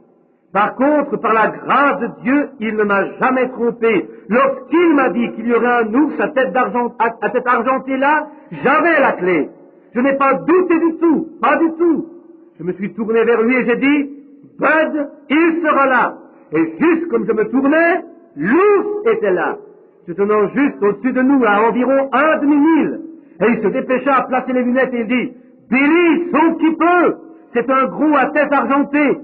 Par contre, par la grâce de Dieu, il ne m'a jamais trompé. Lorsqu'il m'a dit qu'il y aurait un ours à tête argentée là, j'avais la clé. Je n'ai pas douté du tout, pas du tout. Je me suis tourné vers lui et j'ai dit, Bud, il sera là. Et juste comme je me tournais, l'ours était là, se tenant juste au-dessus de nous, à environ un demi-mille. Et il se dépêcha à placer les lunettes et il dit, Billy, sauve qui peut, c'est un gros à tête argentée.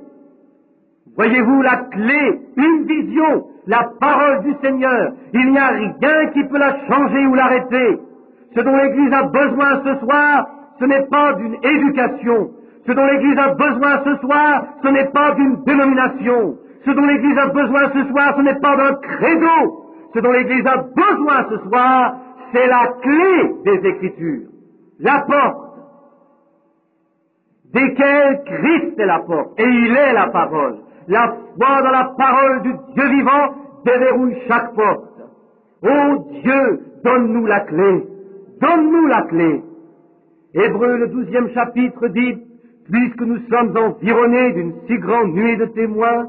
Voyez-vous la clé, une vision, la parole du Seigneur. Il n'y a rien qui peut la changer ou l'arrêter. Ce dont l'Église a besoin ce soir, ce n'est pas d'une éducation. Ce dont l'Église a besoin ce soir, ce n'est pas d'une dénomination. Ce dont l'Église a besoin ce soir, ce n'est pas d'un credo. Ce dont l'Église a besoin ce soir, c'est la clé des Écritures. La porte, desquelles Christ est la porte, et il est la parole. La foi dans la parole du Dieu vivant déverrouille chaque porte. Ô Dieu, donne-nous la clé. Donne-nous la clé. Hébreux, le 12e chapitre dit, puisque nous sommes environnés d'une si grande nuée de témoins,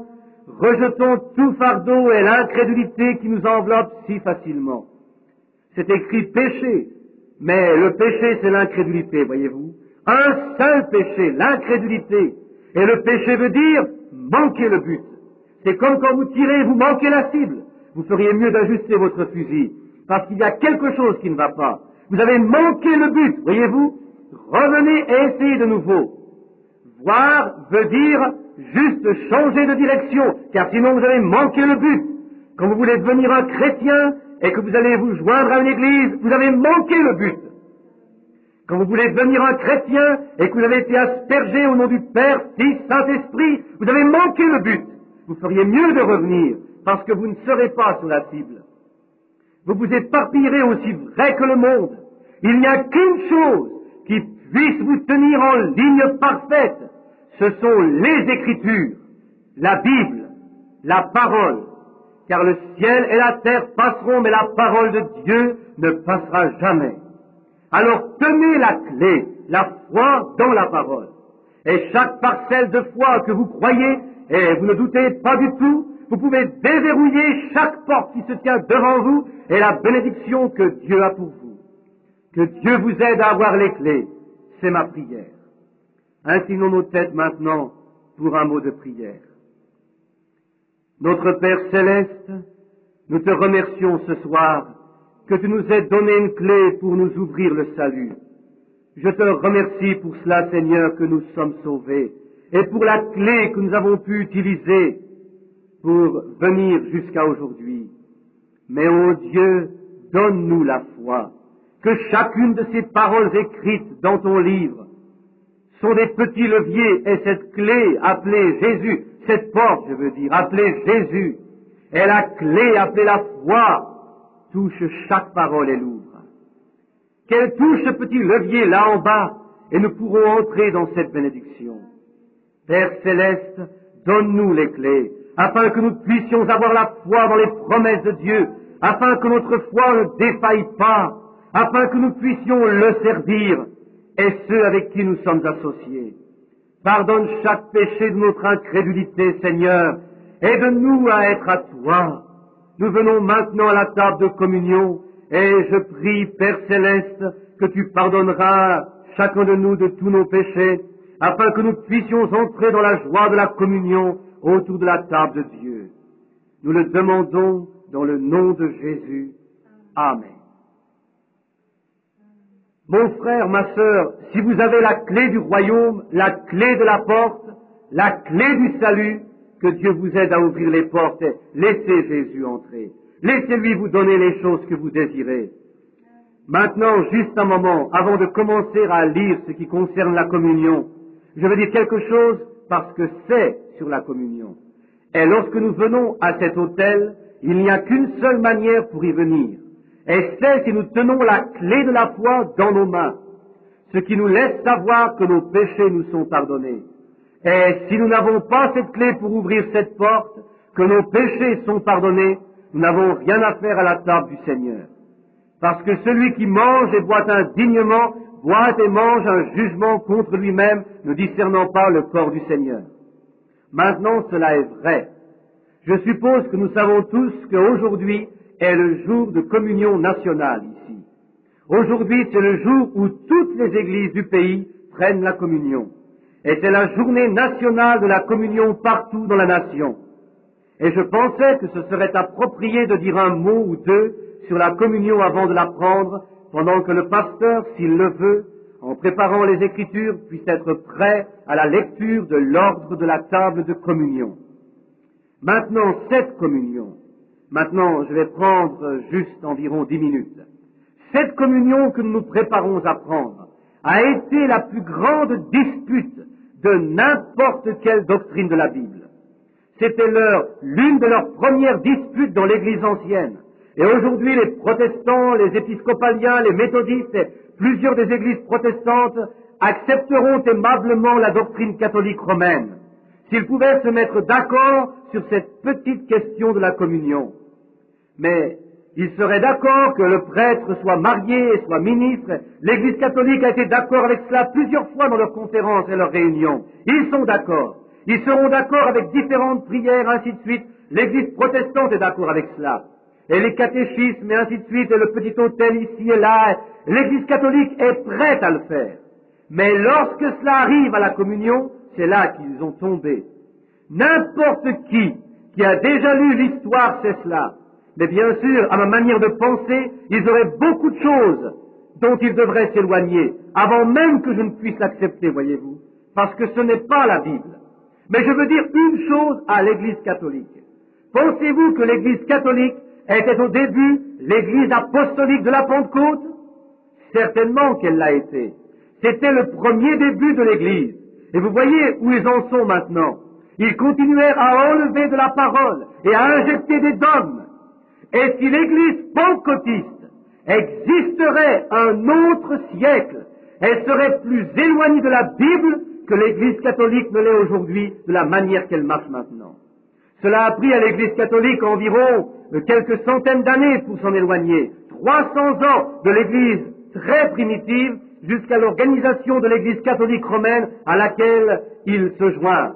rejetons tout fardeau et l'incrédulité qui nous enveloppe si facilement. C'est écrit péché, mais le péché c'est l'incrédulité, voyez-vous. Un seul péché, l'incrédulité. Et le péché veut dire manquer le but. C'est comme quand vous tirez et vous manquez la cible. Vous feriez mieux d'ajuster votre fusil, parce qu'il y a quelque chose qui ne va pas. Vous avez manqué le but, voyez-vous. Revenez et essayez de nouveau. Voir veut dire juste changer de direction, car sinon vous avez manqué le but. Quand vous voulez devenir un chrétien et que vous allez vous joindre à une église, vous avez manqué le but. Quand vous voulez devenir un chrétien et que vous avez été aspergé au nom du Père, Fils, Saint-Esprit, vous avez manqué le but. Vous feriez mieux de revenir, parce que vous ne serez pas sur la cible. Vous vous éparpillerez aussi vrai que le monde. Il n'y a qu'une chose qui puisse vous tenir en ligne parfaite. Ce sont les Écritures, la Bible, la parole. Car le ciel et la terre passeront, mais la parole de Dieu ne passera jamais. Alors tenez la clé, la foi dans la parole. Et chaque parcelle de foi que vous croyez, et vous ne doutez pas du tout, vous pouvez déverrouiller chaque porte qui se tient devant vous et la bénédiction que Dieu a pour vous. Que Dieu vous aide à avoir les clés, c'est ma prière. Inclinons nos têtes maintenant pour un mot de prière. Notre Père céleste, nous te remercions ce soir que tu nous aies donné une clé pour nous ouvrir le salut. Je te remercie pour cela, Seigneur, que nous sommes sauvés, et pour la clé que nous avons pu utiliser pour venir jusqu'à aujourd'hui. Mais, ô Dieu, donne-nous la foi, que chacune de ces paroles écrites dans ton livre sont des petits leviers, et cette clé appelée Jésus, cette porte, je veux dire, appelée Jésus, et la clé appelée la foi, touche chaque parole et l'ouvre. Qu'elle touche ce petit levier là en bas, et nous pourrons entrer dans cette bénédiction. Père céleste, donne-nous les clés, afin que nous puissions avoir la foi dans les promesses de Dieu, afin que notre foi ne défaille pas, afin que nous puissions le servir, et ceux avec qui nous sommes associés. Pardonne chaque péché de notre incrédulité, Seigneur, aide-nous à être à toi. Nous venons maintenant à la table de communion, et je prie, Père céleste, que tu pardonneras chacun de nous de tous nos péchés, afin que nous puissions entrer dans la joie de la communion autour de la table de Dieu. Nous le demandons dans le nom de Jésus. Amen. Mon frère, ma sœur, si vous avez la clé du royaume, la clé de la porte, la clé du salut, que Dieu vous aide à ouvrir les portes et laissez Jésus entrer. Laissez-lui vous donner les choses que vous désirez. Maintenant, juste un moment, avant de commencer à lire ce qui concerne la communion, je veux dire quelque chose parce que c'est sur la communion. Et lorsque nous venons à cet autel, il n'y a qu'une seule manière pour y venir. et c'est si nous tenons la clé de la foi dans nos mains, ce qui nous laisse savoir que nos péchés nous sont pardonnés. Et si nous n'avons pas cette clé pour ouvrir cette porte, que nos péchés sont pardonnés, nous n'avons rien à faire à la table du Seigneur. Parce que celui qui mange et boit indignement, boit et mange un jugement contre lui-même, ne discernant pas le corps du Seigneur. Maintenant, cela est vrai. Je suppose que nous savons tous qu'aujourd'hui est le jour de communion nationale ici. Aujourd'hui, c'est le jour où toutes les églises du pays prennent la communion. Et c'est la journée nationale de la communion partout dans la nation. Et je pensais que ce serait approprié de dire un mot ou deux sur la communion avant de la prendre, pendant que le pasteur, s'il le veut, en préparant les Écritures, puisse être prêt à la lecture de l'ordre de la table de communion. Maintenant, cette communion, je vais prendre juste environ 10 minutes. Cette communion que nous nous préparons à prendre a été la plus grande dispute de n'importe quelle doctrine de la Bible. C'était l'une de leurs premières disputes dans l'Église ancienne. Et aujourd'hui, les protestants, les épiscopaliens, les méthodistes et plusieurs des églises protestantes accepteront aimablement la doctrine catholique romaine, s'ils pouvaient se mettre d'accord sur cette petite question de la communion. Mais ils seraient d'accord que le prêtre soit marié et soit ministre. L'Église catholique a été d'accord avec cela plusieurs fois dans leurs conférences et leurs réunions. Ils sont d'accord. Ils seront d'accord avec différentes prières, ainsi de suite. L'Église protestante est d'accord avec cela. Et les catéchismes, et ainsi de suite, et le petit autel ici et là. L'Église catholique est prête à le faire. Mais lorsque cela arrive à la communion, c'est là qu'ils ont tombé. N'importe qui a déjà lu l'histoire sait cela. Mais bien sûr, à ma manière de penser, ils auraient beaucoup de choses dont ils devraient s'éloigner, avant même que je ne puisse l'accepter, voyez-vous, parce que ce n'est pas la Bible. Mais je veux dire une chose à l'Église catholique. Pensez-vous que l'Église catholique était au début l'Église apostolique de la Pentecôte? Certainement qu'elle l'a été. C'était le premier début de l'Église. Et vous voyez où ils en sont maintenant. Ils continuèrent à enlever de la parole et à injecter des dogmes. Et si l'Église pentecôtiste existerait un autre siècle, elle serait plus éloignée de la Bible que l'Église catholique ne l'est aujourd'hui de la manière qu'elle marche maintenant. Cela a pris à l'Église catholique environ quelques centaines d'années pour s'en éloigner. 300 ans de l'Église très primitive jusqu'à l'organisation de l'Église catholique romaine à laquelle ils se joignent.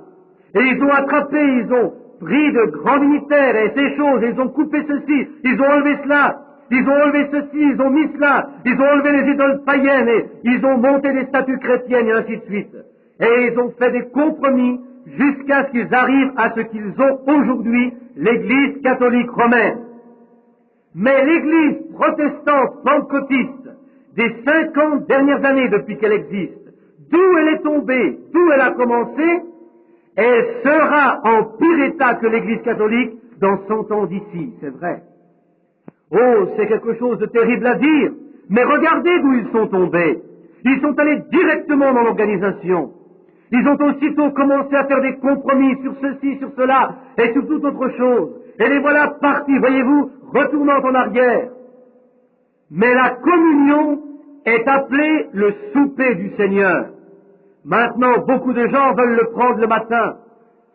Et ils ont attrapé, ils ont pris de grands dignitaires et ces choses, ils ont coupé ceci, ils ont enlevé cela, ils ont enlevé ceci, ils ont mis cela, ils ont enlevé les idoles païennes et ils ont monté des statues chrétiennes et ainsi de suite. Et ils ont fait des compromis jusqu'à ce qu'ils arrivent à ce qu'ils ont aujourd'hui, l'Église catholique romaine. Mais l'Église protestante pentecôtiste des 50 dernières années depuis qu'elle existe, d'où elle est tombée, d'où elle a commencé, elle sera en pire état que l'Église catholique dans 100 ans d'ici, c'est vrai. Oh, c'est quelque chose de terrible à dire, mais regardez d'où ils sont tombés. Ils sont allés directement dans l'organisation. Ils ont aussitôt commencé à faire des compromis sur ceci, sur cela, et sur toute autre chose. Et les voilà partis, voyez-vous, retournant en arrière. Mais la communion est appelée le souper du Seigneur. Maintenant, beaucoup de gens veulent le prendre le matin.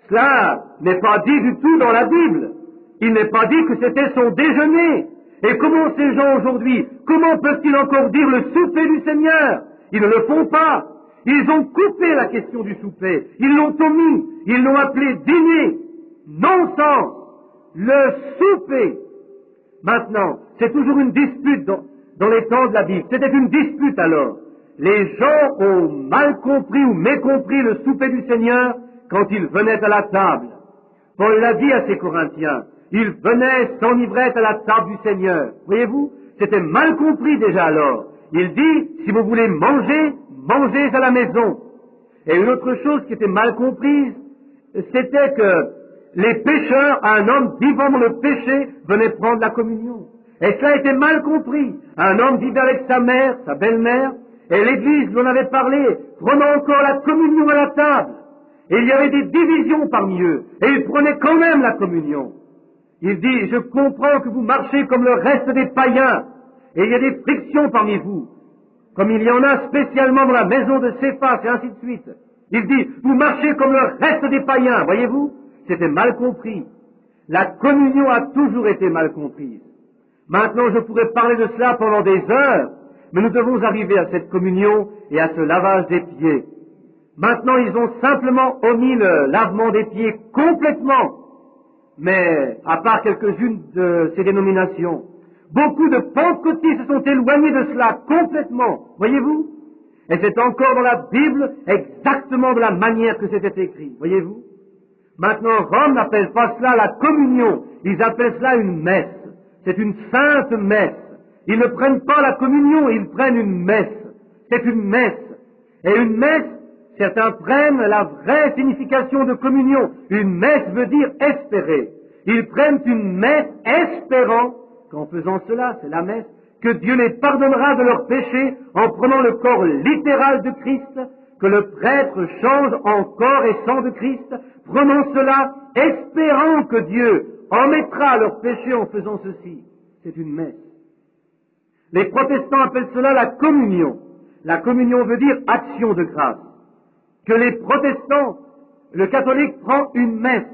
Cela n'est pas dit du tout dans la Bible. Il n'est pas dit que c'était son déjeuner. Et comment ces gens aujourd'hui, comment peuvent-ils encore dire le souper du Seigneur? Ils ne le font pas. Ils ont coupé la question du souper. Ils l'ont omis. Ils l'ont appelé dîner. Non-sens. Le souper. Maintenant, c'est toujours une dispute dans les temps de la Bible. C'était une dispute alors. Les gens ont mal compris ou mécompris le souper du Seigneur quand ils venaient à la table. Paul l'a dit à ses Corinthiens. Ils venaient, s'enivraient à la table du Seigneur. Voyez-vous, c'était mal compris déjà alors. Il dit, si vous voulez manger, mangez à la maison. Et une autre chose qui était mal comprise, c'était que les pécheurs, un homme vivant dans le péché, venait prendre la communion. Et cela était mal compris. Un homme vivait avec sa mère, sa belle-mère, et l'Église lui en avait parlé, prenant encore la communion à la table. Et il y avait des divisions parmi eux, et ils prenaient quand même la communion. Il dit, je comprends que vous marchez comme le reste des païens, et il y a des frictions parmi vous, comme il y en a spécialement dans la maison de Céphas, et ainsi de suite. Il dit, vous marchez comme le reste des païens, voyez-vous? C'était mal compris. La communion a toujours été mal comprise. Maintenant, je pourrais parler de cela pendant des heures, mais nous devons arriver à cette communion et à ce lavage des pieds. Maintenant, ils ont simplement omis le lavement des pieds complètement, mais à part quelques-unes de ces dénominations, beaucoup de pentecôtistes se sont éloignés de cela complètement, voyez-vous? Et c'est encore dans la Bible exactement de la manière que c'était écrit, voyez-vous? Maintenant, Rome n'appelle pas cela la communion, ils appellent cela une messe. C'est une sainte messe. Ils ne prennent pas la communion, ils prennent une messe. C'est une messe. Et une messe, certains prennent la vraie signification de communion. Une messe veut dire espérer. Ils prennent une messe espérant qu'en faisant cela, c'est la messe, que Dieu les pardonnera de leurs péchés en prenant le corps littéral de Christ, que le prêtre change en corps et sang de Christ, prenant cela, espérant que Dieu en mettra leurs péchés en faisant ceci. C'est une messe. Les protestants appellent cela la communion. La communion veut dire action de grâce. Que les protestants, le catholique prend une messe,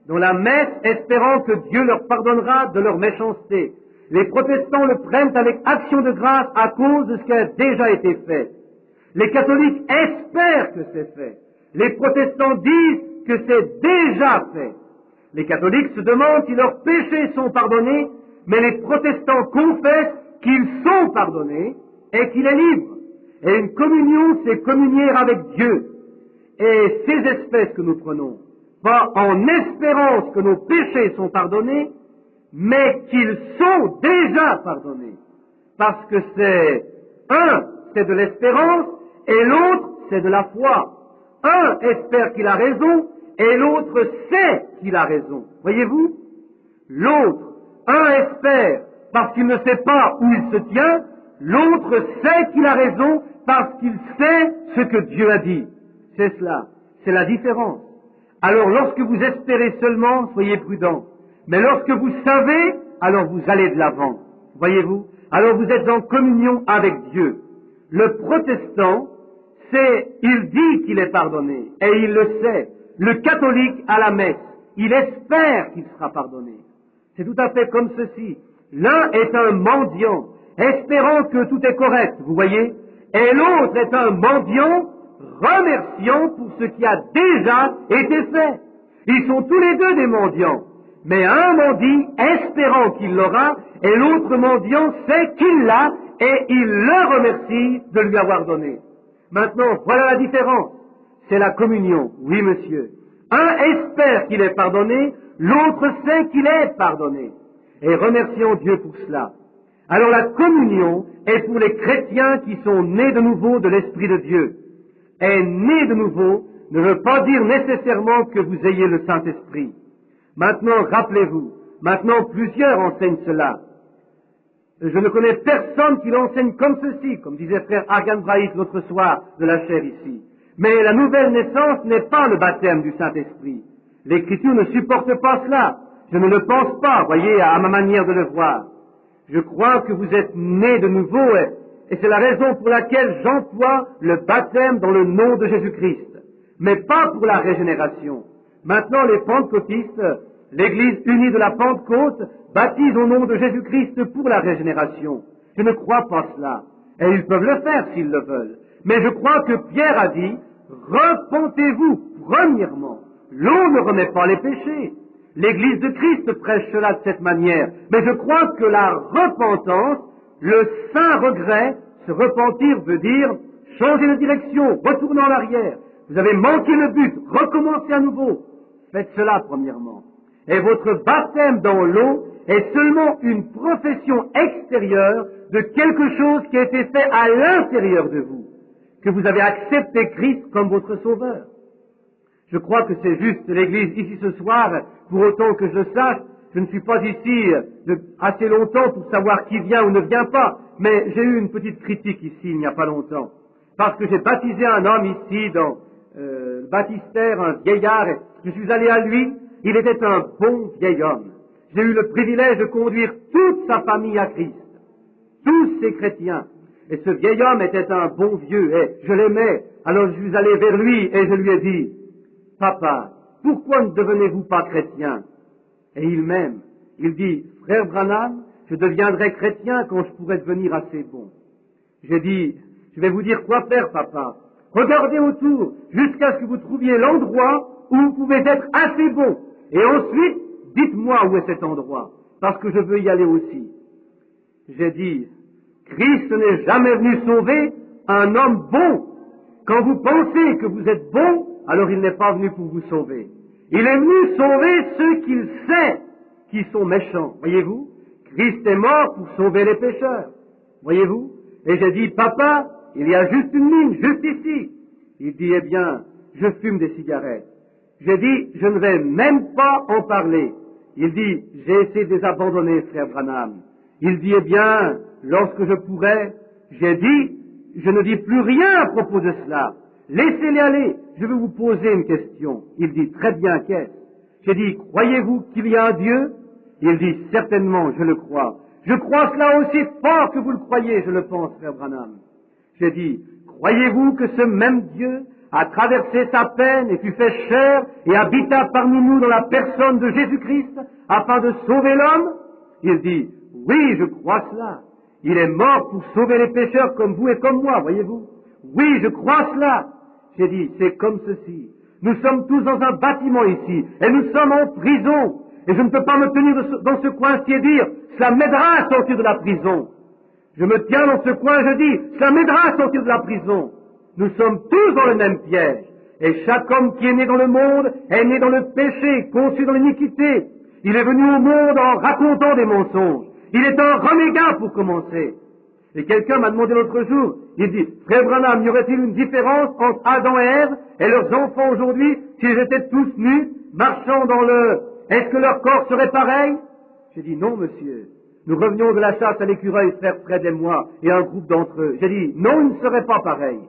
dont la messe espérant que Dieu leur pardonnera de leur méchanceté. Les protestants le prennent avec action de grâce à cause de ce qui a déjà été fait. Les catholiques espèrent que c'est fait. Les protestants disent que c'est déjà fait. Les catholiques se demandent si leurs péchés sont pardonnés, mais les protestants confessent qu'ils sont pardonnés et qu'il est libre. Et une communion, c'est communier avec Dieu. Et ces espèces que nous prenons, pas en espérance que nos péchés sont pardonnés, mais qu'ils sont déjà pardonnés. Parce que c'est de l'espérance, et l'autre, c'est de la foi. Un espère qu'il a raison, et l'autre sait qu'il a raison. Voyez-vous? L'autre, un espère parce qu'il ne sait pas où il se tient, l'autre sait qu'il a raison parce qu'il sait ce que Dieu a dit. C'est cela, c'est la différence. Alors lorsque vous espérez seulement, soyez prudents. Mais lorsque vous savez, alors vous allez de l'avant. Voyez-vous? Alors vous êtes en communion avec Dieu. Le protestant, il dit qu'il est pardonné, et il le sait. Le catholique à la messe, il espère qu'il sera pardonné. C'est tout à fait comme ceci. L'un est un mendiant, espérant que tout est correct, vous voyez, et l'autre est un mendiant, remerciant pour ce qui a déjà été fait. Ils sont tous les deux des mendiants, mais un mendie espérant qu'il l'aura, et l'autre mendiant sait qu'il l'a, et il le remercie de lui avoir donné. Maintenant, voilà la différence. C'est la communion, oui monsieur. Un espère qu'il est pardonné, l'autre sait qu'il est pardonné. Et remercions Dieu pour cela. Alors la communion est pour les chrétiens qui sont nés de nouveau de l'Esprit de Dieu. Et né de nouveau ne veut pas dire nécessairement que vous ayez le Saint-Esprit. Maintenant, rappelez-vous, maintenant plusieurs enseignent cela. Je ne connais personne qui l'enseigne comme ceci, comme disait frère Hagan Braïs l'autre soir de la chaire ici. Mais la nouvelle naissance n'est pas le baptême du Saint-Esprit. L'Écriture ne supporte pas cela. Je ne le pense pas, voyez, à ma manière de le voir. Je crois que vous êtes nés de nouveau, et c'est la raison pour laquelle j'emploie le baptême dans le nom de Jésus-Christ, mais pas pour la régénération. Maintenant, les pentecôtistes, l'Église unie de la Pentecôte, baptise au nom de Jésus-Christ pour la régénération. Je ne crois pas cela, et ils peuvent le faire s'ils le veulent. Mais je crois que Pierre a dit, repentez-vous, premièrement. L'eau ne remet pas les péchés. L'Église de Christ prêche cela de cette manière. Mais je crois que la repentance, le saint regret, se repentir veut dire changer de direction, retourner en arrière. Vous avez manqué le but, recommencez à nouveau. Faites cela premièrement. Et votre baptême dans l'eau est seulement une profession extérieure de quelque chose qui a été fait à l'intérieur de vous, que vous avez accepté Christ comme votre sauveur. Je crois que c'est juste l'Église ici ce soir, pour autant que je le sache, je ne suis pas ici assez longtemps pour savoir qui vient ou ne vient pas, mais j'ai eu une petite critique ici il n'y a pas longtemps, parce que j'ai baptisé un homme ici dans le baptistère, un vieillard, et je suis allé à lui, il était un bon vieil homme. J'ai eu le privilège de conduire toute sa famille à Christ. tous ces chrétiens. Et ce vieil homme était un bon vieux, et je l'aimais. Alors je suis allé vers lui et je lui ai dit, Papa, pourquoi ne devenez-vous pas chrétien? Et il m'aime. Il dit, Frère Branham, je deviendrai chrétien quand je pourrai devenir assez bon. J'ai dit, je vais vous dire quoi faire, papa. Regardez autour jusqu'à ce que vous trouviez l'endroit où vous pouvez être assez bon. Et ensuite, dites-moi où est cet endroit, parce que je veux y aller aussi. J'ai dit, Christ n'est jamais venu sauver un homme bon. Quand vous pensez que vous êtes bon, alors il n'est pas venu pour vous sauver. Il est venu sauver ceux qu'il sait qui sont méchants. Voyez-vous? Christ est mort pour sauver les pécheurs. Voyez-vous? Et j'ai dit, Papa, il y a juste une mine, juste ici. Il dit, eh bien, je fume des cigarettes. J'ai dit, je ne vais même pas en parler. Il dit, j'ai essayé de les abandonner, frère Branham. Il dit, eh bien, lorsque je pourrai, j'ai dit, je ne dis plus rien à propos de cela. Laissez-les aller, je vais vous poser une question. Il dit, très bien, qu'est-ce? J'ai dit, croyez-vous qu'il y a un Dieu? Il dit, certainement, je le crois. Je crois cela aussi fort que vous le croyez, je le pense, frère Branham. J'ai dit, croyez-vous que ce même Dieu a traversé sa peine et fut fait chair et habita parmi nous dans la personne de Jésus-Christ afin de sauver l'homme? Il dit, oui, je crois cela. Il est mort pour sauver les pécheurs comme vous et comme moi, voyez-vous? Oui, je crois cela. J'ai dit, c'est comme ceci. Nous sommes tous dans un bâtiment ici, et nous sommes en prison. Et je ne peux pas me tenir dans ce coin-ci et dire, cela m'aidera à sortir de la prison. Je me tiens dans ce coin, je dis, cela m'aidera à sortir de la prison. Nous sommes tous dans le même piège. Et chaque homme qui est né dans le monde est né dans le péché, conçu dans l'iniquité. Il est venu au monde en racontant des mensonges. Il est un renégat pour commencer. Et quelqu'un m'a demandé l'autre jour, il dit, Frère Branham, y aurait-il une différence entre Adam et Ève et leurs enfants aujourd'hui s'ils étaient tous nus, marchant dans le... Est-ce que leur corps serait pareil? J'ai dit, non, monsieur. Nous revenions de la chasse à l'écureuil, frère Fred et moi, et un groupe d'entre eux. J'ai dit, non, ils ne seraient pas pareils.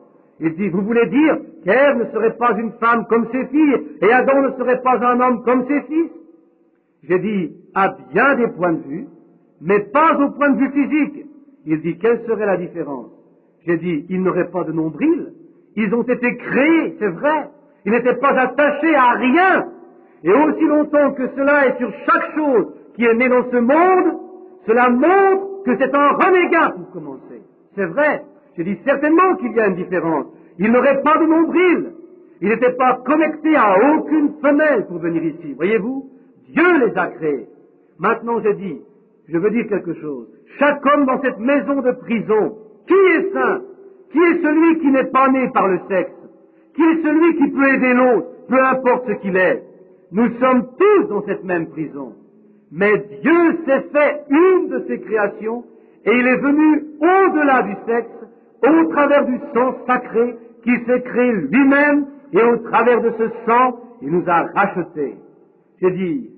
Il dit, vous voulez dire qu'Ève ne serait pas une femme comme ses filles, et Adam ne serait pas un homme comme ses fils? J'ai dit, à bien des points de vue, mais pas au point de vue physique. Il dit, quelle serait la différence? J'ai dit, ils n'auraient pas de nombril. Ils ont été créés, c'est vrai. Ils n'étaient pas attachés à rien. Et aussi longtemps que cela est sur chaque chose qui est née dans ce monde, cela montre que c'est un renégat pour commencer. C'est vrai. J'ai dit, certainement qu'il y a une différence. Ils n'auraient pas de nombril. Ils n'étaient pas connectés à aucune femelle pour venir ici. Voyez-vous? Dieu les a créés. Maintenant, j'ai dit, je veux dire quelque chose. Chaque homme dans cette maison de prison, qui est saint? Qui est celui qui n'est pas né par le sexe? Qui est celui qui peut aider l'autre, peu importe ce qu'il est? Nous sommes tous dans cette même prison. Mais Dieu s'est fait une de ses créations et il est venu au-delà du sexe, au travers du sang sacré qu'il s'est créé lui-même et au travers de ce sang, il nous a rachetés. J'ai dit,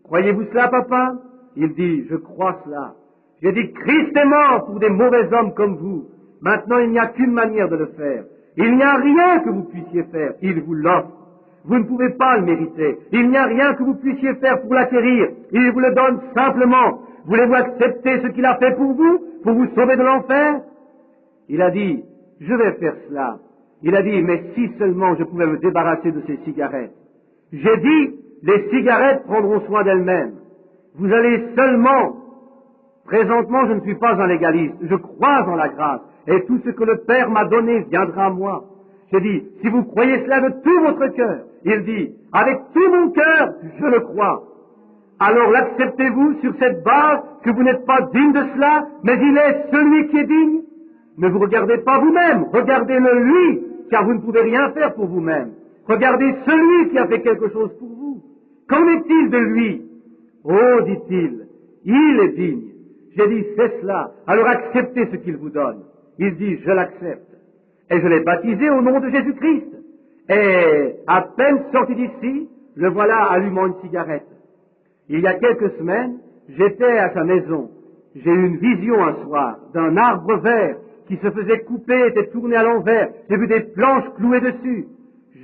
croyez-vous cela, papa? Il dit, je crois cela. J'ai dit, Christ est mort pour des mauvais hommes comme vous. Maintenant, il n'y a qu'une manière de le faire. Il n'y a rien que vous puissiez faire. Il vous l'offre. Vous ne pouvez pas le mériter. Il n'y a rien que vous puissiez faire pour l'acquérir. Il vous le donne simplement. Voulez-vous accepter ce qu'il a fait pour vous sauver de l'enfer? Il a dit, je vais faire cela. Il a dit, mais si seulement je pouvais me débarrasser de ces cigarettes. J'ai dit, les cigarettes prendront soin d'elles-mêmes. Vous allez seulement... Présentement, je ne suis pas un légaliste. Je crois en la grâce. Et tout ce que le Père m'a donné viendra à moi. J'ai dit, si vous croyez cela de tout votre cœur, il dit, avec tout mon cœur, je le crois. Alors l'acceptez-vous sur cette base que vous n'êtes pas digne de cela, mais il est celui qui est digne? Ne vous regardez pas vous-même, regardez-le lui, car vous ne pouvez rien faire pour vous-même. Regardez celui qui a fait quelque chose pour vous. Qu'en est-il de lui? Oh, dit-il, il est digne. J'ai dit, c'est cela, alors acceptez ce qu'il vous donne. Il dit, je l'accepte. Et je l'ai baptisé au nom de Jésus-Christ. Et à peine sorti d'ici, le voilà allumant une cigarette. Il y a quelques semaines, j'étais à sa maison. J'ai eu une vision un soir d'un arbre vert qui se faisait couper, était tourné à l'envers. J'ai vu des planches clouées dessus.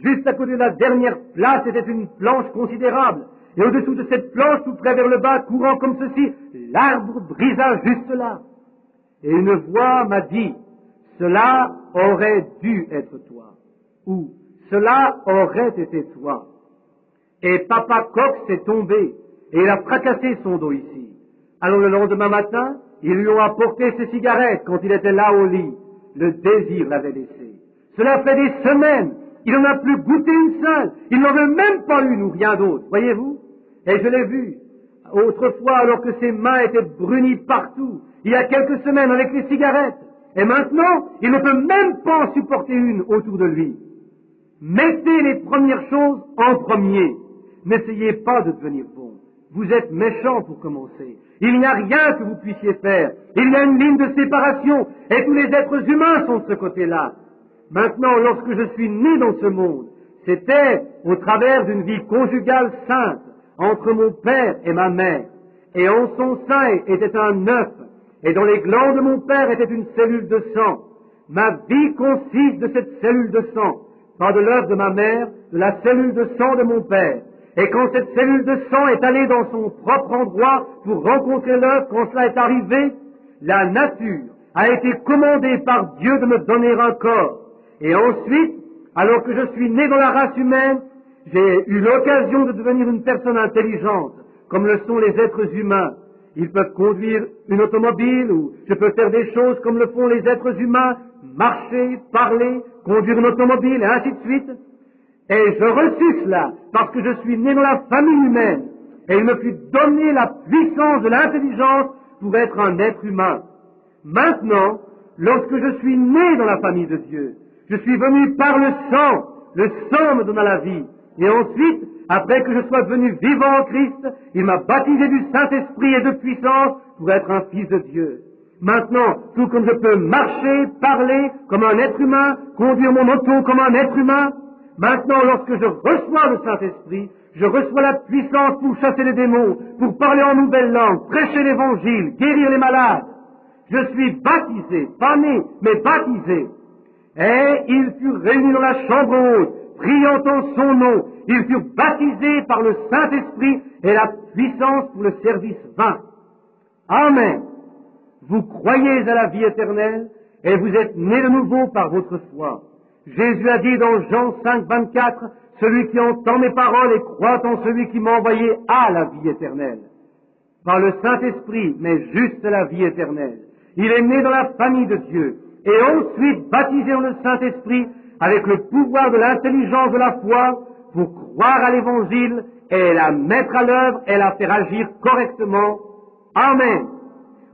Juste à côté de la dernière place, c'était une planche considérable. Et au-dessous de cette planche, tout près vers le bas, courant comme ceci, l'arbre brisa juste là. Et une voix m'a dit, cela aurait dû être toi, ou cela aurait été toi. Et Papa Cox est tombé, et il a fracassé son dos ici. Alors le lendemain matin, ils lui ont apporté ses cigarettes quand il était là au lit. Le désir l'avait laissé. Cela fait des semaines, il n'en a plus goûté une seule, il n'en veut même pas une ou rien d'autre, voyez-vous? Et je l'ai vu, autrefois alors que ses mains étaient brunies partout, il y a quelques semaines avec les cigarettes, et maintenant, il ne peut même pas en supporter une autour de lui. Mettez les premières choses en premier. N'essayez pas de devenir bon. Vous êtes méchant pour commencer. Il n'y a rien que vous puissiez faire. Il y a une ligne de séparation, et tous les êtres humains sont de ce côté-là. Maintenant, lorsque je suis né dans ce monde, c'était au travers d'une vie conjugale sainte entre mon père et ma mère. Et en son sein était un œuf, et dans les glands de mon père était une cellule de sang. Ma vie consiste de cette cellule de sang, pas de l'œuf de ma mère, de la cellule de sang de mon père. Et quand cette cellule de sang est allée dans son propre endroit pour rencontrer l'œuf, quand cela est arrivé, la nature a été commandée par Dieu de me donner un corps. Et ensuite, alors que je suis né dans la race humaine, j'ai eu l'occasion de devenir une personne intelligente, comme le sont les êtres humains. Ils peuvent conduire une automobile, ou je peux faire des choses comme le font les êtres humains, marcher, parler, conduire une automobile, et ainsi de suite. Et je reçus cela, parce que je suis né dans la famille humaine, et il me fut donné la puissance de l'intelligence pour être un être humain. Maintenant, lorsque je suis né dans la famille de Dieu, je suis venu par le sang me donna la vie, et ensuite, après que je sois devenu vivant en Christ, il m'a baptisé du Saint-Esprit et de puissance pour être un fils de Dieu. Maintenant, tout comme je peux marcher, parler comme un être humain, conduire mon auto comme un être humain, maintenant, lorsque je reçois le Saint-Esprit, je reçois la puissance pour chasser les démons, pour parler en nouvelles langues, prêcher l'Évangile, guérir les malades. Je suis baptisé, pas né, mais baptisé. Et ils furent réunis dans la chambre haute, priant en son nom. Ils furent baptisés par le Saint-Esprit et la puissance pour le service vint. Amen. Vous croyez à la vie éternelle et vous êtes nés de nouveau par votre foi. Jésus a dit dans Jean 5, 24, « Celui qui entend mes paroles et croit en celui qui m'a envoyé a la vie éternelle. » Par le Saint-Esprit, mais juste la vie éternelle. Il est né dans la famille de Dieu et ensuite baptisé dans le Saint-Esprit avec le pouvoir de l'intelligence de la foi pour croire à l'Évangile et la mettre à l'œuvre et la faire agir correctement. Amen.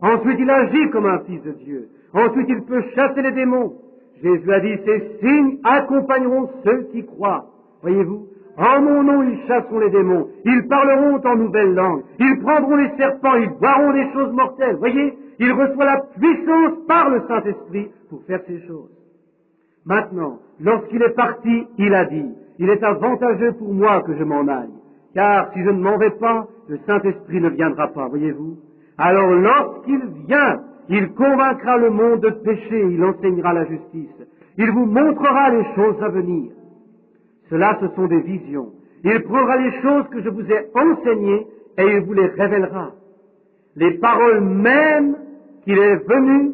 Ensuite, il agit comme un fils de Dieu. Ensuite, il peut chasser les démons. Jésus a dit, ces signes accompagneront ceux qui croient. Voyez-vous, en mon nom, ils chasseront les démons. Ils parleront en nouvelles langues. Ils prendront les serpents. Ils boiront des choses mortelles. Voyez, il reçoit la puissance par le Saint-Esprit pour faire ces choses. Maintenant, lorsqu'il est parti, il a dit, il est avantageux pour moi que je m'en aille. Car si je ne m'en vais pas, le Saint-Esprit ne viendra pas. Voyez-vous? Alors lorsqu'il vient, il convaincra le monde de péché, il enseignera la justice, il vous montrera les choses à venir. Cela, ce sont des visions. Il prendra les choses que je vous ai enseignées et il vous les révélera. Les paroles mêmes qu'il est venu,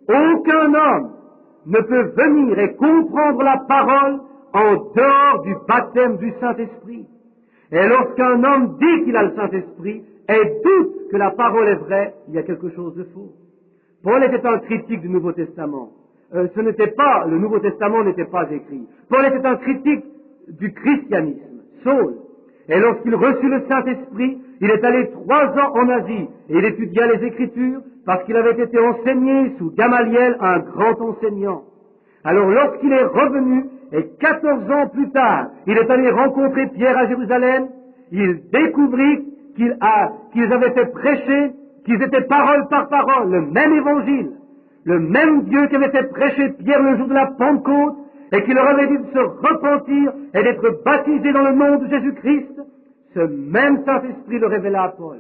aucun homme ne peut venir et comprendre la parole en dehors du baptême du Saint-Esprit. Et lorsqu'un homme dit qu'il a le Saint-Esprit et doute que la parole est vraie, il y a quelque chose de faux. Paul était un critique du Nouveau Testament. Le Nouveau Testament n'était pas écrit. Paul était un critique du christianisme, Saul. Et lorsqu'il reçut le Saint-Esprit, il est allé 3 ans en Asie et il étudia les Écritures parce qu'il avait été enseigné sous Gamaliel, un grand enseignant. Alors lorsqu'il est revenu, et 14 ans plus tard, il est allé rencontrer Pierre à Jérusalem, il découvrit qu'ils avaient fait prêcher, qu'ils étaient parole par parole, le même évangile, le même Dieu qui avait fait prêcher Pierre le jour de la Pentecôte, et qui leur avait dit de se repentir et d'être baptisés dans le nom de Jésus-Christ. Ce même Saint-Esprit le révéla à Paul.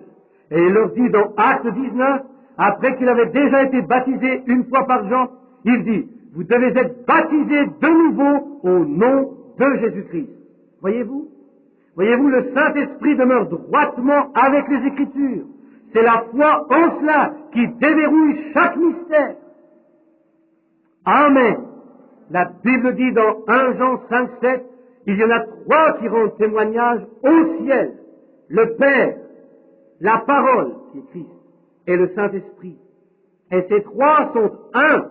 Et il leur dit dans Acte 19, après qu'il avait déjà été baptisé une fois par Jean, il dit, vous devez être baptisés de nouveau au nom de Jésus-Christ. Voyez-vous? Voyez-vous, le Saint-Esprit demeure droitement avec les Écritures. C'est la foi en cela qui déverrouille chaque mystère. Amen. La Bible dit dans 1 Jean 5, 7, il y en a 3 qui rendent témoignage au ciel. Le Père, la parole, qui est Christ, et le Saint-Esprit. Et ces 3 sont un.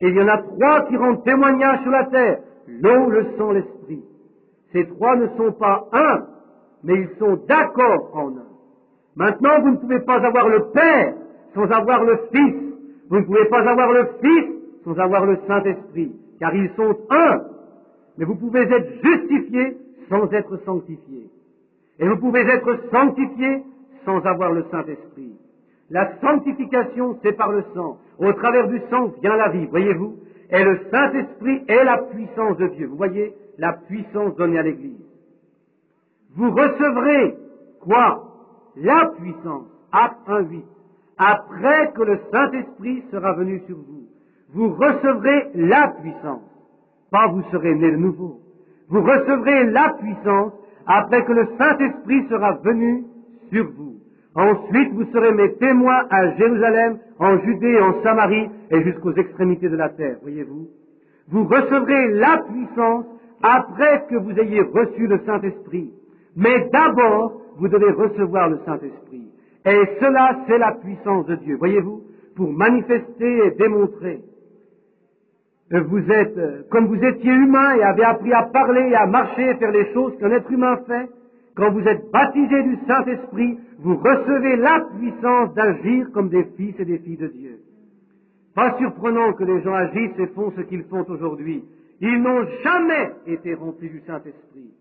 Et il y en a 3 qui rendent témoignage sur la terre. L'eau, le sang, l'Esprit. Ces 3 ne sont pas un, mais ils sont d'accord en un. Maintenant, vous ne pouvez pas avoir le Père sans avoir le Fils. Vous ne pouvez pas avoir le Fils sans avoir le Saint-Esprit, car ils sont un. Mais vous pouvez être justifié sans être sanctifié. Et vous pouvez être sanctifié sans avoir le Saint-Esprit. La sanctification, c'est par le sang. Au travers du sang vient la vie, voyez-vous. Et le Saint-Esprit est la puissance de Dieu. Vous voyez, la puissance donnée à l'Église. Vous recevrez quoi? La puissance. Acte 1:8. Après que le Saint-Esprit sera venu sur vous, vous recevrez la puissance. Pas vous serez né de nouveau. Vous recevrez la puissance après que le Saint-Esprit sera venu sur vous. Ensuite, vous serez mes témoins à Jérusalem, en Judée, en Samarie et jusqu'aux extrémités de la terre, voyez-vous. Vous recevrez la puissance après que vous ayez reçu le Saint-Esprit. Mais d'abord, vous devez recevoir le Saint-Esprit. Et cela, c'est la puissance de Dieu, voyez-vous, pour manifester et démontrer. Vous êtes, comme vous étiez humain et avez appris à parler et à marcher et faire les choses qu'un être humain fait, quand vous êtes baptisé du Saint-Esprit, vous recevez la puissance d'agir comme des fils et des filles de Dieu. Pas surprenant que les gens agissent et font ce qu'ils font aujourd'hui. Ils n'ont jamais été remplis du Saint-Esprit.